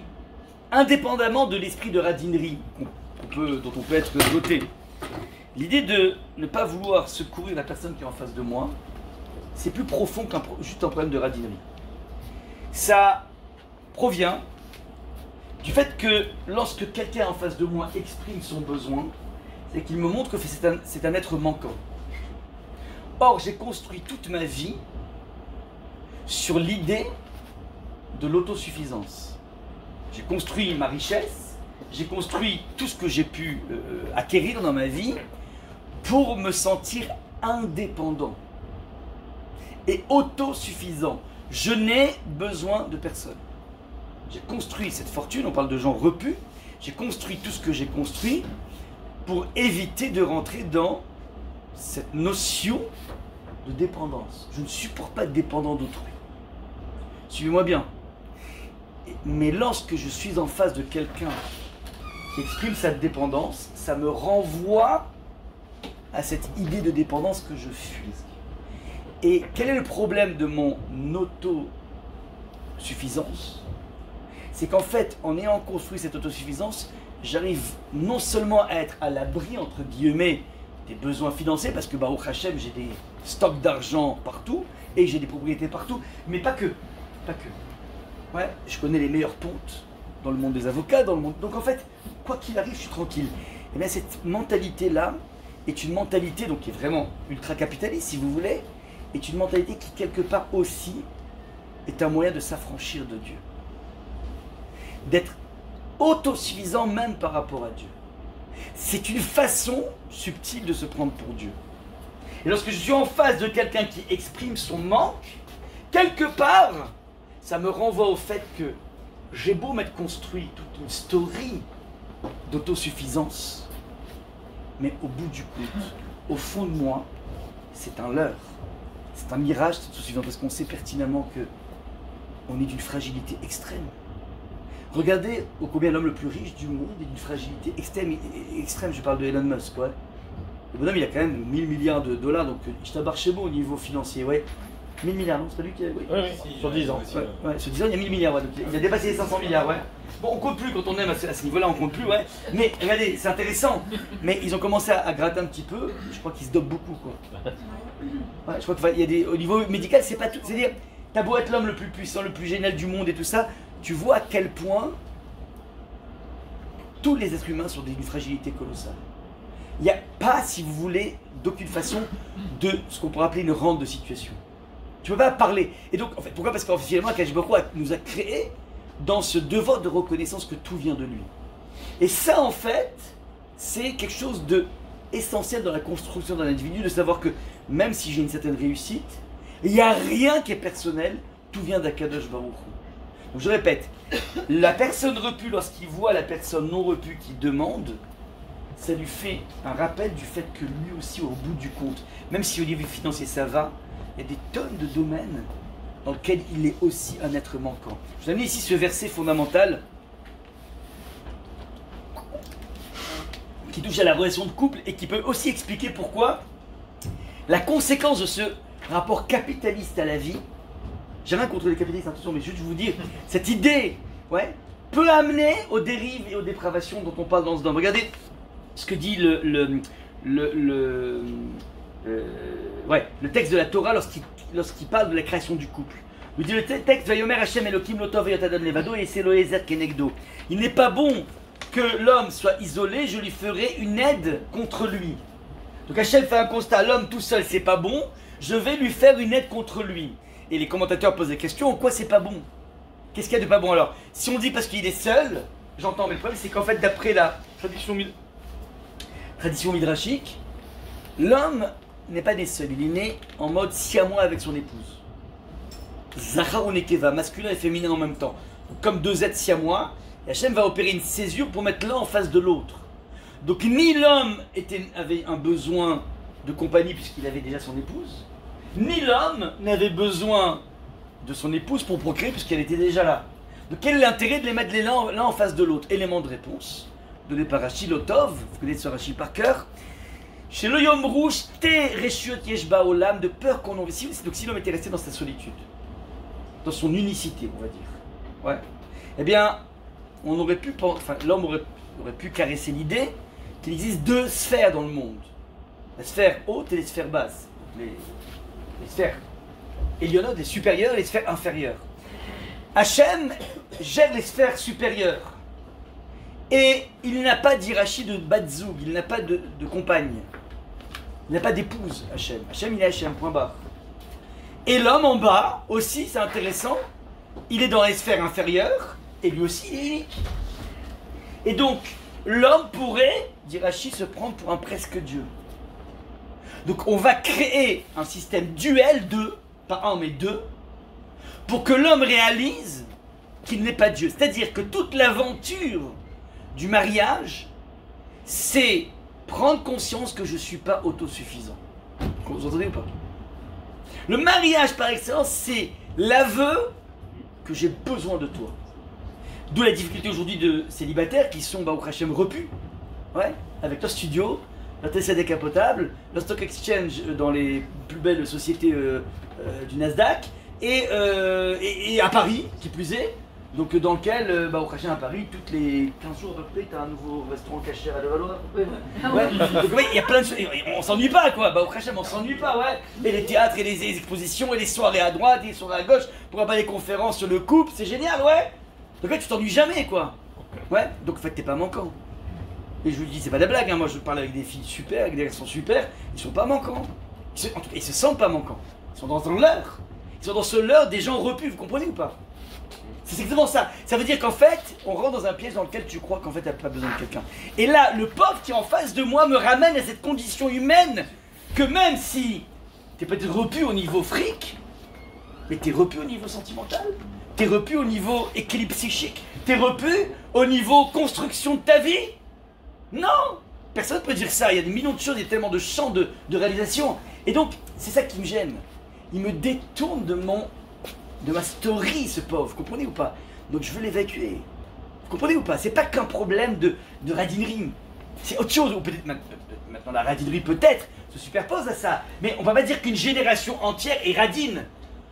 indépendamment de l'esprit de radinerie dont on peut être doté, l'idée de ne pas vouloir secourir la personne qui est en face de moi, c'est plus profond qu'un juste un problème de radinerie. Ça provient du fait que lorsque quelqu'un en face de moi exprime son besoin, c'est qu'il me montre que c'est un être manquant. Or, j'ai construit toute ma vie sur l'idée de l'autosuffisance. J'ai construit ma richesse, j'ai construit tout ce que j'ai pu acquérir dans ma vie pour me sentir indépendant et autosuffisant. Je n'ai besoin de personne. J'ai construit cette fortune, on parle de gens repus, j'ai construit tout ce que j'ai construit pour éviter de rentrer dans cette notion de dépendance. Je ne supporte pas être dépendant d'autrui. Suivez-moi bien. Mais lorsque je suis en face de quelqu'un qui exprime sa dépendance, ça me renvoie à cette idée de dépendance que je fuis. Et quel est le problème de mon autosuffisance? C'est qu'en fait, en ayant construit cette autosuffisance, j'arrive non seulement à être à l'abri, entre guillemets, des besoins financiers, parce que Baruch Hashem, j'ai des stocks d'argent partout, et j'ai des propriétés partout, mais pas que. Pas que. Ouais, je connais les meilleurs pontes dans le monde des avocats, dans le monde... Donc en fait, quoi qu'il arrive, je suis tranquille. Et bien cette mentalité-là est une mentalité donc, qui est vraiment ultra-capitaliste, si vous voulez, est une mentalité qui, quelque part aussi, est un moyen de s'affranchir de Dieu. D'être autosuffisant même par rapport à Dieu. C'est une façon subtile de se prendre pour Dieu. Et lorsque je suis en face de quelqu'un qui exprime son manque, quelque part, ça me renvoie au fait que j'ai beau m'être construit toute une story d'autosuffisance, mais au bout du compte, au fond de moi, c'est un leurre. C'est un mirage, cette autosuffisance, parce qu'on sait pertinemment que on est d'une fragilité extrême. Regardez au combien l'homme le plus riche du monde est d'une fragilité extrême. Je parle de Elon Musk, ouais. Le bonhomme, il a quand même 1000 milliards de dollars, donc je t'abarre chez moi au niveau financier, ouais. 1000 milliards, non? C'est pas lui qui a... Oui, oui, sur 10 ans. Ouais, sur 10 ans, il y a 1000 milliards, ouais. Donc il a dépassé les 500 milliards, ouais. Bon, on compte plus quand on aime à ce niveau-là, on compte plus, ouais. Mais regardez, c'est intéressant. Mais ils ont commencé à gratter un petit peu. Je crois qu'ils se dopent beaucoup, quoi. Ouais, je crois qu'il y a des... Au niveau médical, c'est pas tout. C'est-à-dire, t'as beau être l'homme le plus puissant, le plus génial du monde et tout ça, tu vois à quel point tous les êtres humains sont d'une fragilité colossale. Il n'y a pas, si vous voulez, d'aucune façon de ce qu'on pourrait appeler une rente de situation. Tu ne peux pas parler. Et donc, en fait, pourquoi? Parce qu'officiellement, Akadosh Baruch Hu nous a créé dans ce devoir de reconnaissance que tout vient de lui. Et ça, en fait, c'est quelque chose de essentiel dans la construction d'un individu, de savoir que même si j'ai une certaine réussite, il n'y a rien qui est personnel, tout vient d'Akadosh Baruch Hu. Donc je répète, la personne repue, lorsqu'il voit la personne non repue qui demande, ça lui fait un rappel du fait que lui aussi, au bout du compte, même si au niveau financier ça va, il y a des tonnes de domaines dans lesquels il est aussi un être manquant. Je vous ai amené ici ce verset fondamental qui touche à la relation de couple et qui peut aussi expliquer pourquoi la conséquence de ce rapport capitaliste à la vie, j'ai rien contre les capitalistes, attention, mais juste vous dire, cette idée, ouais, peut amener aux dérives et aux dépravations dont on parle dans ce dôme. Regardez ce que dit le texte de la Torah lorsqu'il parle de la création du couple. Il dit le texte, Vayomer Hashem Elokim Lotov Yotadam Levado et Seloezer Kenegdo. Il n'est pas bon que l'homme soit isolé, je lui ferai une aide contre lui. Donc Hachem fait un constat, l'homme tout seul c'est pas bon, je vais lui faire une aide contre lui. Et les commentateurs posent des questions, en quoi c'est pas bon? Qu'est-ce qu'il y a de pas bon alors? Si on dit parce qu'il est seul, j'entends, mais le problème c'est qu'en fait d'après la tradition midrashique, l'homme n'est pas né seul, il est né en mode siamois avec son épouse. Zachar ou Nekeva, masculin et féminin en même temps. Donc, comme deux êtres siamois, Hachem va opérer une césure pour mettre l'un en face de l'autre. Donc ni l'homme avait un besoin de compagnie puisqu'il avait déjà son épouse, ni l'homme n'avait besoin de son épouse pour procréer puisqu'elle était déjà là. Donc quel est l'intérêt de les mettre l'un en face de l'autre? Élément de réponse donné par Rashi Lotov, vous connaissez ce Rashi par cœur. Chez le Yom Rouge, te reshiot yeshba olam, de peur qu'on en... Donc si l'homme était resté dans sa solitude, dans son unicité, on va dire, ouais, eh bien, on aurait pu, enfin, l'homme aurait pu caresser l'idée qu'il existe deux sphères dans le monde. La sphère haute et les sphères basses. Les sphères élionotes, les supérieures et les sphères inférieures. Hachem gère les sphères supérieures. Et il n'a pas d'hirachi de Batzoug, il n'a pas de compagne. Il n'a pas d'épouse, Hachem. Hachem, il est Hachem, point barre. Et l'homme en bas, aussi, c'est intéressant, il est dans les sphères inférieures, et lui aussi, il est unique. Et donc, l'homme pourrait, dit Rashi, se prendre pour un presque Dieu. Donc on va créer un système duel de, pas un mais deux, pour que l'homme réalise qu'il n'est pas Dieu. C'est-à-dire que toute l'aventure du mariage, c'est prendre conscience que je ne suis pas autosuffisant. Vous entendez ou pas? Le mariage par excellence, c'est l'aveu que j'ai besoin de toi. D'où la difficulté aujourd'hui de célibataires qui sont, au Hachem, repus, ouais, avec leur studio, leur TC décapotable, leur stock exchange dans les plus belles sociétés du Nasdaq, et à Paris, qui plus est, donc dans lequel, au Hachem à Paris, toutes les 15 jours à peu près, tu as un nouveau restaurant caché à Levallois à peu près. Ouais. Donc ouais, il y a plein de choses, on s'ennuie pas quoi, au Hachem on s'ennuie pas, ouais. Et les théâtres, et les expositions, et les soirées à droite, et les soirées à gauche, pourquoi pas les conférences sur le couple, c'est génial, ouais. Donc là tu t'ennuies jamais quoi. Ouais, donc en fait t'es pas manquant. Et je vous dis, c'est pas de la blague, hein. Moi je parle avec des filles super, avec des garçons super, ils sont pas manquants. En tout cas, ils se sentent pas manquants. Ils sont dans un leurre. Ils sont dans ce leurre des gens repus, vous comprenez ou pas? C'est exactement ça. Ça veut dire qu'en fait, on rentre dans un piège dans lequel tu crois qu'en fait t'as pas besoin de quelqu'un. Et là, le pauvre qui est en face de moi me ramène à cette condition humaine que même si t'es peut-être repu au niveau fric, mais t'es repu au niveau sentimental, t'es repu au niveau équilibre psychique, t'es repu au niveau construction de ta vie. Non! Personne ne peut dire ça, il y a des millions de choses, il y a tellement de champs de réalisation. Et donc, c'est ça qui me gêne. Il me détourne de ma story, ce pauvre, vous comprenez ou pas? Donc je veux l'évacuer. Vous comprenez ou pas? C'est pas qu'un problème de radinerie. C'est autre chose, ou peut-être maintenant la radinerie peut-être se superpose à ça. Mais on va pas dire qu'une génération entière est radine.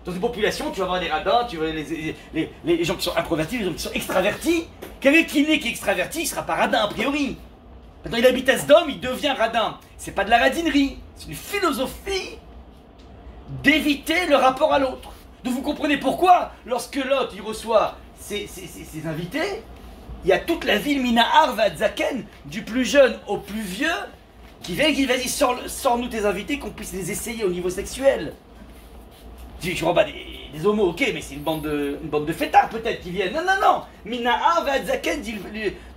Dans une population, tu vas avoir des radins, tu vas avoir les gens qui sont introvertis, les gens qui sont extravertis. Quelqu'un qui n'est qu'extraverti, il sera pas radin a priori. Maintenant il habite à Sdom, il devient radin. C'est pas de la radinerie, c'est une philosophie d'éviter le rapport à l'autre. Donc vous comprenez pourquoi, lorsque Lot il reçoit ses invités, il y a toute la ville Minahar Vadzaken, du plus jeune au plus vieux, qui vient et qui dit vas-y, sors-nous tes invités, qu'on puisse les essayer au niveau sexuel. Tu vois pas des homos, ok, mais c'est une bande de fêtards peut-être qui viennent. Non, non, non. Minahar Vadzaken,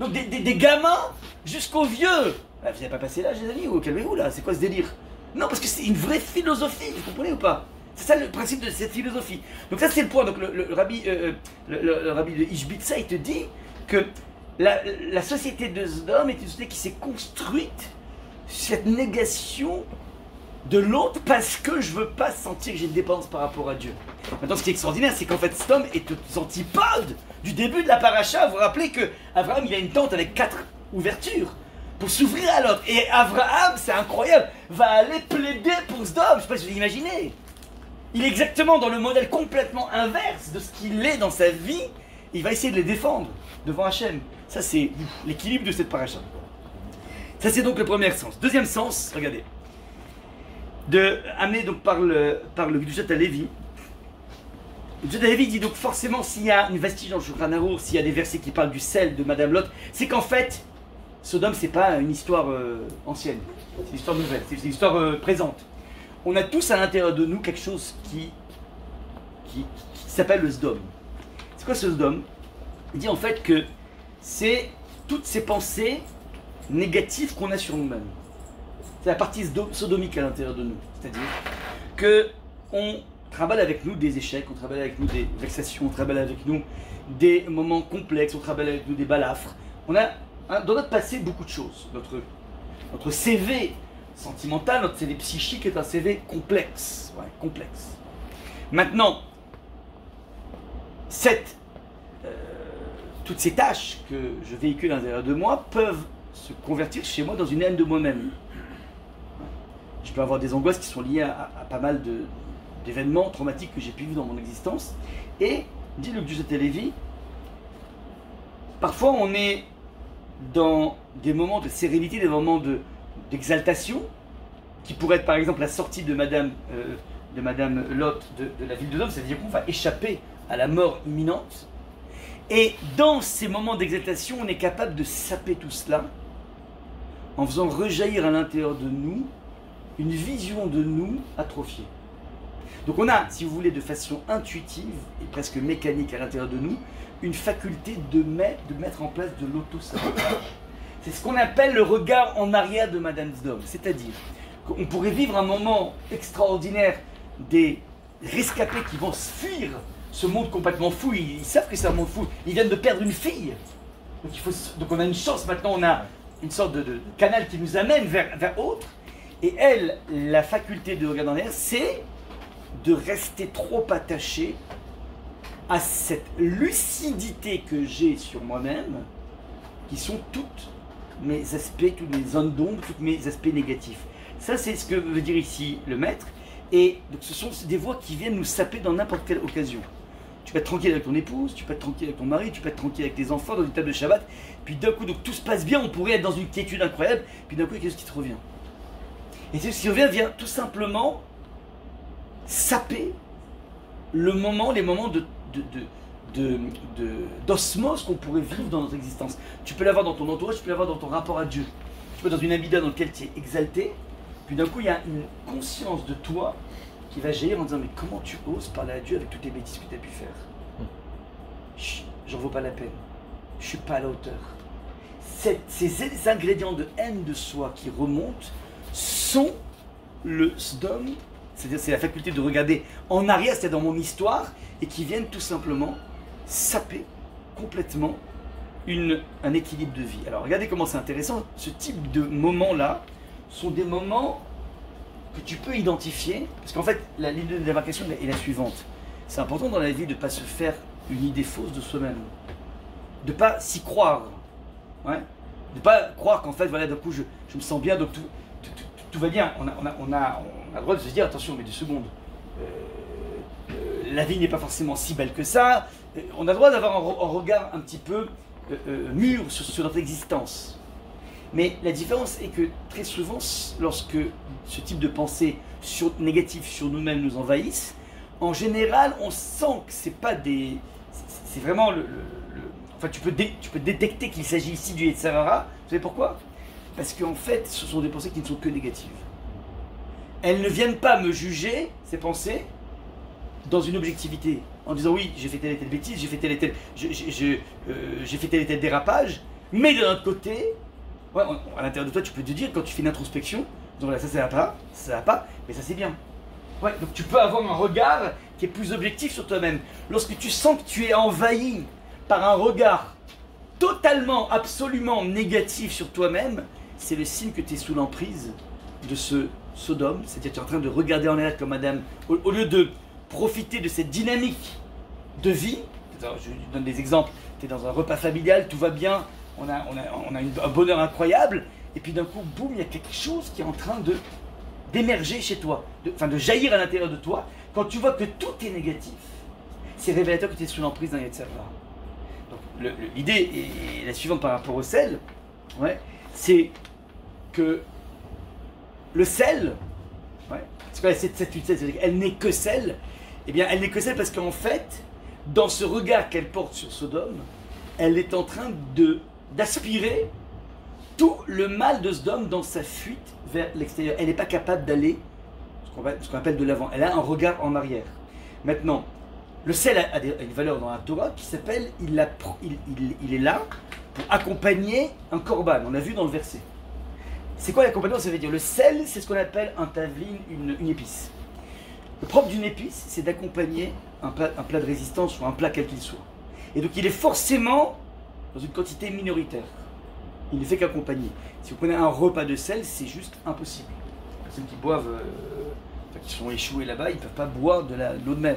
donc des gamins jusqu'aux vieux. Vous n'avez pas passé l'âge, les amis, ou calmez-vous là, c'est quoi ce délire? Non, parce que c'est une vraie philosophie, vous comprenez ou pas? C'est ça le principe de cette philosophie. Donc ça c'est le point. Donc le rabbi de Ishbitsa, il te dit que la société de Sodome est une société qui s'est construite sur cette négation de l'autre parce que je veux pas sentir que j'ai une dépendance par rapport à Dieu. Maintenant ce qui est extraordinaire, c'est qu'en fait Sodome est aux antipodes du début de la paracha. Vous vous rappelez que Abraham il a une tente avec 4 ouvertures pour s'ouvrir à l'autre. Et Abraham, c'est incroyable, va aller plaider pour Sodome. Je sais pas si vous imaginez. Il est exactement dans le modèle complètement inverse de ce qu'il est dans sa vie. Il va essayer de les défendre devant Hachem. Ça, c'est l'équilibre de cette paracha. Ça, c'est donc le premier sens. Deuxième sens, regardez. Amené donc par le Kedushat HaLevi. Le Kedushat HaLevi dit donc forcément, s'il y a une vestige dans le Shulchan Arour, s'il y a des versets qui parlent du sel de Madame Lot, c'est qu'en fait, Sodome, c'est pas une histoire ancienne. C'est une histoire nouvelle. C'est une histoire présente. On a tous à l'intérieur de nous quelque chose qui s'appelle le Sodome. C'est quoi ce Sodome? Il dit en fait que c'est toutes ces pensées négatives qu'on a sur nous-mêmes. C'est la partie sodomique à l'intérieur de nous. C'est-à-dire que on travaille avec nous des échecs, on travaille avec nous des vexations, on travaille avec nous des moments complexes, on travaille avec nous des balafres. On a dans notre passé beaucoup de choses. Notre CV sentimental, notre CV psychique est un CV complexe. Ouais, complexe. Maintenant, toutes ces tâches que je véhicule à l'intérieur de moi peuvent se convertir chez moi dans une haine de moi-même. Je peux avoir des angoisses qui sont liées à pas mal d'événements traumatiques que j'ai pu vivre dans mon existence. Et, dit le Kedushat HaLevi, parfois on est dans des moments de sérénité, des moments d'exaltation, qui pourrait être par exemple la sortie de Madame Lot de la ville de Sodome, c'est-à-dire qu'on va échapper à la mort imminente. Et dans ces moments d'exaltation, on est capable de saper tout cela en faisant rejaillir à l'intérieur de nous une vision de nous atrophiée. Donc on a, si vous voulez, de façon intuitive et presque mécanique à l'intérieur de nous, une faculté de mettre en place de l'auto-sabotage. C'est ce qu'on appelle le regard en arrière de Madame Sodome. C'est-à-dire qu'on pourrait vivre un moment extraordinaire des rescapés qui vont fuir ce monde complètement fou. Ils savent que c'est un monde fou. Ils viennent de perdre une fille. Donc on a une chance maintenant, on a une sorte de canal qui nous amène vers autre. Et elle, la faculté de regarder en arrière, c'est de rester trop attaché à cette lucidité que j'ai sur moi-même, qui sont toutes mes aspects, toutes mes zones d'ombre, tous mes aspects négatifs. Ça, c'est ce que veut dire ici le maître. Et donc, ce sont des voix qui viennent nous saper dans n'importe quelle occasion. Tu peux être tranquille avec ton épouse, tu peux être tranquille avec ton mari, tu peux être tranquille avec tes enfants dans une table de Shabbat. Puis d'un coup, donc, tout se passe bien, on pourrait être dans une quiétude incroyable. Puis d'un coup, il y a quelque chose qui te revient. Et ce qui revient vient tout simplement saper les moments d'osmose qu'on pourrait vivre dans notre existence. Tu peux l'avoir dans ton entourage, tu peux l'avoir dans ton rapport à Dieu. Tu peux être dans une amida dans laquelle tu es exalté, puis d'un coup il y a une conscience de toi qui va jaillir en disant mais comment tu oses parler à Dieu avec toutes les bêtises que tu as pu faire? J'en vaux pas la peine, je suis pas à la hauteur. Ces ingrédients de haine de soi qui remontent sont le Sodome, c'est-à-dire c'est la faculté de regarder en arrière, c'est-à-dire dans mon histoire, et qui viennent tout simplement saper complètement un équilibre de vie. Alors regardez comment c'est intéressant, ce type de moments-là sont des moments que tu peux identifier, parce qu'en fait la ligne de démarcation est la suivante. C'est important dans la vie de ne pas se faire une idée fausse de soi-même, de ne pas s'y croire, ouais, de ne pas croire qu'en fait voilà d'un coup je me sens bien, donc tout va bien. On a le droit de se dire attention mais 2 secondes, la vie n'est pas forcément si belle que ça. On a le droit d'avoir un regard un petit peu mûr sur notre existence. Mais la différence est que très souvent, lorsque ce type de pensée négative sur nous-mêmes nous envahissent, en général, on sent que c'est pas des... C'est vraiment enfin, tu peux détecter qu'il s'agit ici du Yetzer Hara. Vous savez pourquoi? Parce qu'en fait, ce sont des pensées qui ne sont que négatives. Elles ne viennent pas me juger, ces pensées, dans une objectivité, en disant oui, j'ai fait telle et telle bêtise, j'ai fait tel et tel, j'ai fait tel et tel dérapage, mais de l'autre côté, ouais, à l'intérieur de toi, tu peux te dire, quand tu fais une introspection, donc là, ça va pas, mais ça c'est bien. Ouais, donc tu peux avoir un regard qui est plus objectif sur toi-même. Lorsque tu sens que tu es envahi par un regard totalement, absolument négatif sur toi-même, c'est le signe que tu es sous l'emprise de ce Sodome, c'est-à-dire que tu es en train de regarder en l'air comme madame, au lieu de profiter de cette dynamique de vie. Alors, je donne des exemples, tu es dans un repas familial, tout va bien, on a un bonheur incroyable, et puis d'un coup, boum, il y a quelque chose qui est en train d'émerger chez toi, de jaillir à l'intérieur de toi. Quand tu vois que tout est négatif, c'est révélateur que tu es sous l'emprise d'un Yetzer Hara. Donc l'idée est la suivante par rapport au sel, ouais, c'est que le sel, ouais, c'est quoi cette huile sel, c'est-à-dire qu'elle n'est que sel. Eh bien, elle n'est que sel parce qu'en fait, dans ce regard qu'elle porte sur Sodome, elle est en train d'aspirer tout le mal de Sodome dans sa fuite vers l'extérieur. Elle n'est pas capable d'aller ce qu'on appelle de l'avant. Elle a un regard en arrière. Maintenant, le sel a une valeur dans la Torah qui s'appelle il est là pour accompagner un korban. On l'a vu dans le verset. C'est quoi l'accompagnement? Ça veut dire le sel, c'est ce qu'on appelle un tavlin, une épice. Le propre d'une épice, c'est d'accompagner un plat de résistance ou un plat quel qu'il soit. Et donc il est forcément dans une quantité minoritaire. Il ne fait qu'accompagner. Si vous prenez un repas de sel, c'est juste impossible. Les personnes qui boivent, qui sont échouées là-bas, ils ne peuvent pas boire de l'eau de mer.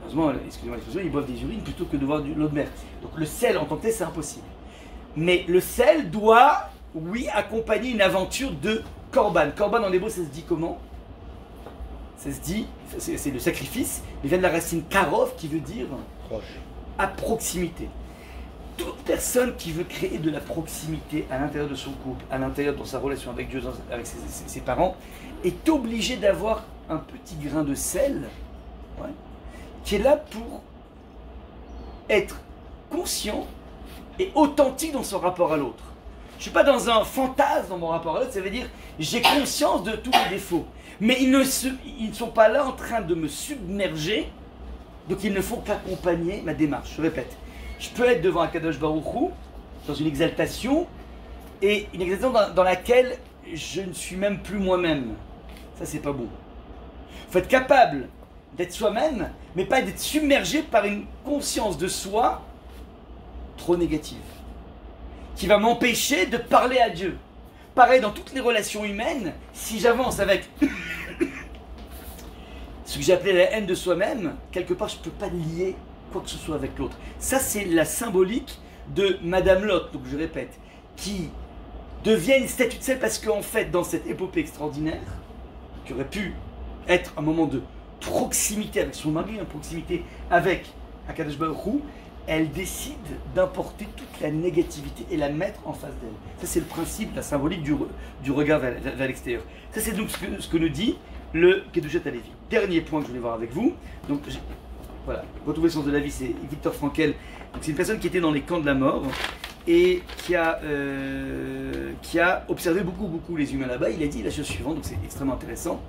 Heureusement, excusez-moi l'expression, ils boivent des urines plutôt que de boire de l'eau de mer. Donc le sel en tant que tel, c'est impossible. Mais le sel doit, oui, accompagner une aventure de korban. Korban en hébreu, ça se dit comment? Ça se dit, c'est le sacrifice, il vient de la racine karov qui veut dire proche, à proximité. Toute personne qui veut créer de la proximité à l'intérieur de son couple, à l'intérieur de sa relation avec Dieu, avec ses parents, est obligée d'avoir un petit grain de sel, ouais, qui est là pour être conscient et authentique dans son rapport à l'autre. Je ne suis pas dans un fantasme dans mon rapport à l'autre, ça veut dire j'ai conscience de tous les défauts. Mais ils ne sont pas là en train de me submerger, donc ils ne font qu'accompagner ma démarche. Je répète, je peux être devant Akadosh Baruch Hu, dans une exaltation, et une exaltation dans laquelle je ne suis même plus moi-même. Ça, c'est pas bon. Il faut être capable d'être soi-même, mais pas d'être submergé par une conscience de soi trop négative, qui va m'empêcher de parler à Dieu. Pareil dans toutes les relations humaines, si j'avance avec ce que j'ai appelé la haine de soi-même, quelque part je ne peux pas lier quoi que ce soit avec l'autre. Ça c'est la symbolique de Madame Lot, donc je répète, qui devient une statue de sel parce qu'en fait dans cette épopée extraordinaire, qui aurait pu être un moment de proximité avec son mari, une proximité avec Akadosh Baruch Hu, elle décide d'importer toute la négativité et la mettre en face d'elle. Ça c'est le principe, la symbolique du regard vers l'extérieur. Ça c'est donc ce que nous dit le Kedushat HaLevi. Dernier point que je voulais voir avec vous. Donc voilà, retrouver le sens de la vie, c'est Victor Frankl. C'est une personne qui était dans les camps de la mort et qui a observé beaucoup les humains là-bas. Il a dit la chose suivante, donc c'est extrêmement intéressant.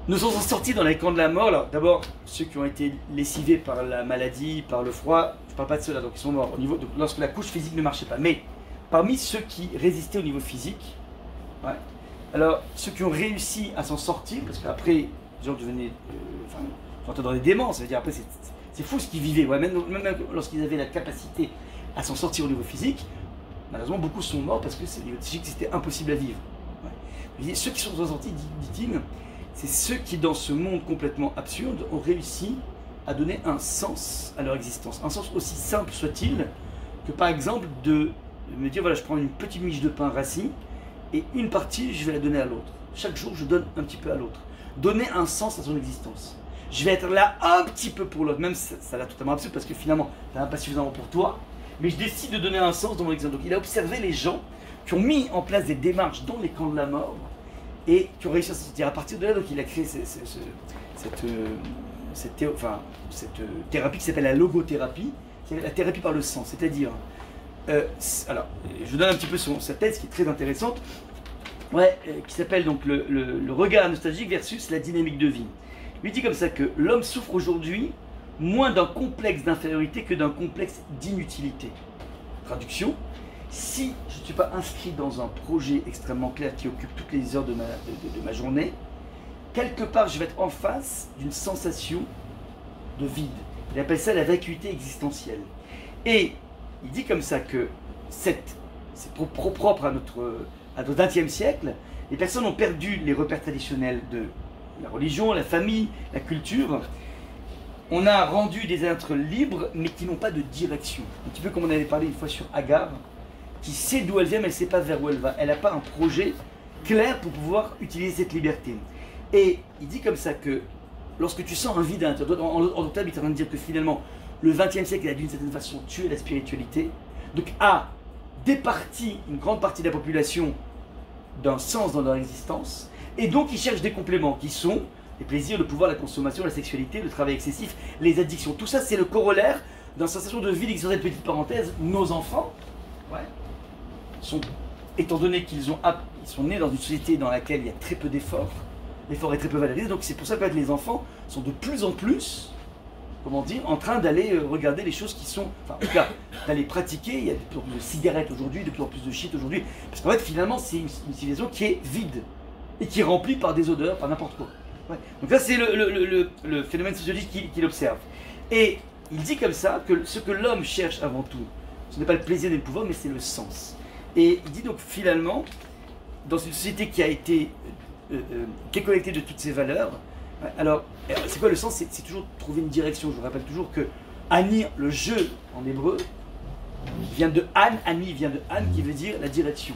Nous sommes sortis dans les camps de la mort. Alors d'abord, ceux qui ont été lessivés par la maladie, par le froid, je ne parle pas de ceux-là, donc ils sont morts donc, lorsque la couche physique ne marchait pas. Mais parmi ceux qui résistaient au niveau physique, ouais, alors ceux qui ont réussi à s'en sortir, parce qu'après, les gens devenaient, j'entends dans des déments, ça veut dire après c'est fou ce qu'ils vivaient, ouais, même lorsqu'ils avaient la capacité à s'en sortir au niveau physique, malheureusement beaucoup sont morts parce que au niveau psychique c'était impossible à vivre. Ouais. Ceux qui sont sortis, dit-il, c'est ceux qui, dans ce monde complètement absurde, ont réussi à donner un sens à leur existence. Un sens aussi simple soit-il que, par exemple, de me dire, voilà, je prends une petite miche de pain rassis et une partie, je vais la donner à l'autre. Chaque jour, je donne un petit peu à l'autre. Donner un sens à son existence. Je vais être là un petit peu pour l'autre, même ça a l'air totalement absurde parce que finalement, tu n'as pas suffisamment pour toi, mais je décide de donner un sens dans mon existence. Donc, il a observé les gens qui ont mis en place des démarches dans les camps de la mort et qui ont réussi à sortir. À partir de là, donc, il a créé cette thérapie qui s'appelle la logothérapie, c'est la thérapie par le sens, c'est-à-dire, alors, je vous donne un petit peu sa thèse qui est très intéressante, qui s'appelle donc le regard nostalgique versus la dynamique de vie. Il dit comme ça que l'homme souffre aujourd'hui moins d'un complexe d'infériorité que d'un complexe d'inutilité. Traduction, si je ne suis pas inscrit dans un projet extrêmement clair qui occupe toutes les heures de ma journée, quelque part je vais être en face d'une sensation de vide. Il appelle ça la vacuité existentielle. Et il dit comme ça que c'est propre à notre XXe siècle, les personnes ont perdu les repères traditionnels de la religion, la famille, la culture. On a rendu des êtres libres, mais qui n'ont pas de direction. Un petit peu comme on avait parlé une fois sur Agar, qui sait d'où elle vient, mais elle ne sait pas vers où elle va. Elle n'a pas un projet clair pour pouvoir utiliser cette liberté. Et il dit comme ça que lorsque tu sens un vide à l'intérieur, en d'autres termes, il est en train de dire que finalement, le XXe siècle a d'une certaine façon tué la spiritualité, donc a départi une grande partie de la population d'un sens dans leur existence, et donc ils cherchent des compléments qui sont les plaisirs, le pouvoir, la consommation, la sexualité, le travail excessif, les addictions. Tout ça, c'est le corollaire d'une sensation de vide existentielle. Petite parenthèse, nos enfants, étant donné qu'ils sont nés dans une société dans laquelle il y a très peu d'efforts, l'effort est très peu valorisé, donc c'est pour ça que les enfants sont de plus en plus, comment dire, en train d'aller regarder les choses qui sont, enfin en tout cas, d'aller pratiquer. Il y a de plus en plus de cigarettes aujourd'hui, de plus en plus de shit aujourd'hui, parce qu'en fait finalement c'est une civilisation qui est vide, et qui est remplie par des odeurs, par n'importe quoi. Donc là c'est le phénomène sociologique qu'il observe. Et il dit comme ça que ce que l'homme cherche avant tout, ce n'est pas le plaisir et le pouvoir, mais c'est le sens. Et il dit donc finalement, dans une société qui a été, qui est connectée de toutes ces valeurs, alors c'est quoi le sens? C'est toujours trouver une direction. Je vous rappelle toujours que Ani, le jeu en hébreu, vient de An, Ani vient de An qui veut dire la direction.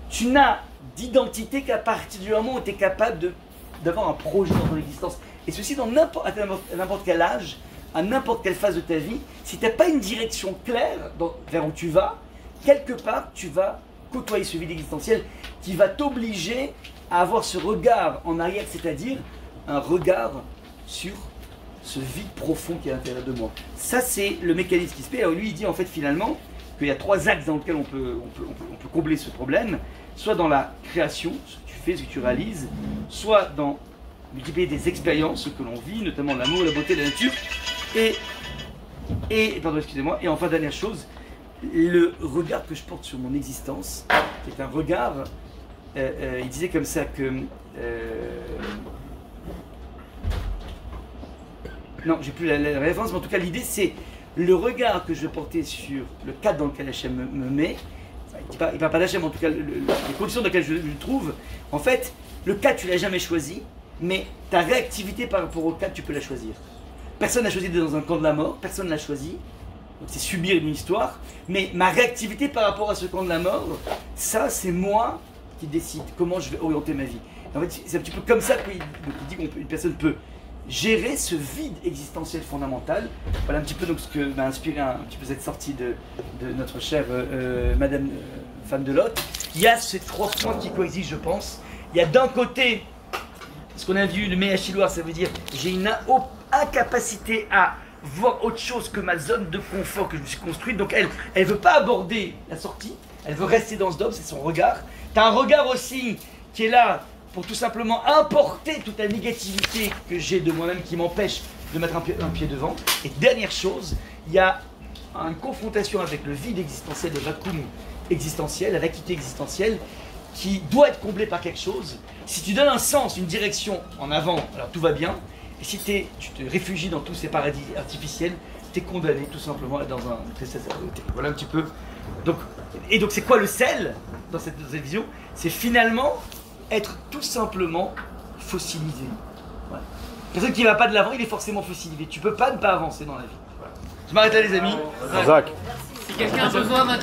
Tu n'as d'identité qu'à partir du moment où tu es capable d'avoir un projet dans ton existence. Et ceci à n'importe quel âge, à n'importe quelle phase de ta vie, si tu n'as pas une direction claire vers où tu vas, quelque part tu vas côtoyer ce vide existentiel qui va t'obliger à avoir ce regard en arrière, c'est-à-dire un regard sur ce vide profond qui est à l'intérieur de moi. Ça c'est le mécanisme qui se fait. Alors lui il dit en fait finalement qu'il y a trois axes dans lesquels on peut combler ce problème, soit dans la création, ce que tu fais, ce que tu réalises, soit dans multiplier des expériences, ce que l'on vit, notamment l'amour, la beauté, la nature, pardon, excusez-moi, et enfin dernière chose, le regard que je porte sur mon existence, qui est un regard, il disait comme ça que, non, j'ai plus la référence, mais en tout cas l'idée c'est le regard que je vais porter sur le cadre dans lequel Hachem me met. Il ne parle pas d'Hachem, en tout cas les conditions dans lesquelles je le trouve. En fait, le cadre tu l'as jamais choisi, mais ta réactivité par rapport au cadre tu peux la choisir. Personne n'a choisi d'être dans un camp de la mort, personne ne l'a choisi. C'est subir une histoire, mais ma réactivité par rapport à ce camp de la mort, ça c'est moi qui décide comment je vais orienter ma vie. En fait, c'est un petit peu comme ça qu'il dit qu'une personne peut gérer ce vide existentiel fondamental. Voilà un petit peu donc ce que m'a inspiré un petit peu cette sortie de notre chère Madame femme de Lot. Il y a ces trois points qui coexistent, je pense. Il y a d'un côté ce qu'on a vu, le méachiloir, ça veut dire j'ai une incapacité à voir autre chose que ma zone de confort que je me suis construite, donc elle ne veut pas aborder la sortie, elle veut rester dans ce dôme, c'est son regard. Tu as un regard aussi qui est là pour tout simplement importer toute la négativité que j'ai de moi-même qui m'empêche de mettre un pied devant. Et dernière chose, il y a une confrontation avec le vide existentiel, le vacuum existentiel, la vacuité existentielle, qui doit être comblée par quelque chose. Si tu donnes un sens, une direction en avant, alors tout va bien. Et si tu te réfugies dans tous ces paradis artificiels, tu es condamné tout simplement à être dans un sacerdoté. Voilà un petit peu. Donc c'est quoi le sel dans cette vision? C'est finalement être tout simplement fossilisé. Voilà. Personne qui ne va pas de l'avant, il est forcément fossilisé. Tu ne peux pas ne pas avancer dans la vie. Voilà. Je m'arrête là les amis. Si quelqu'un a besoin d'un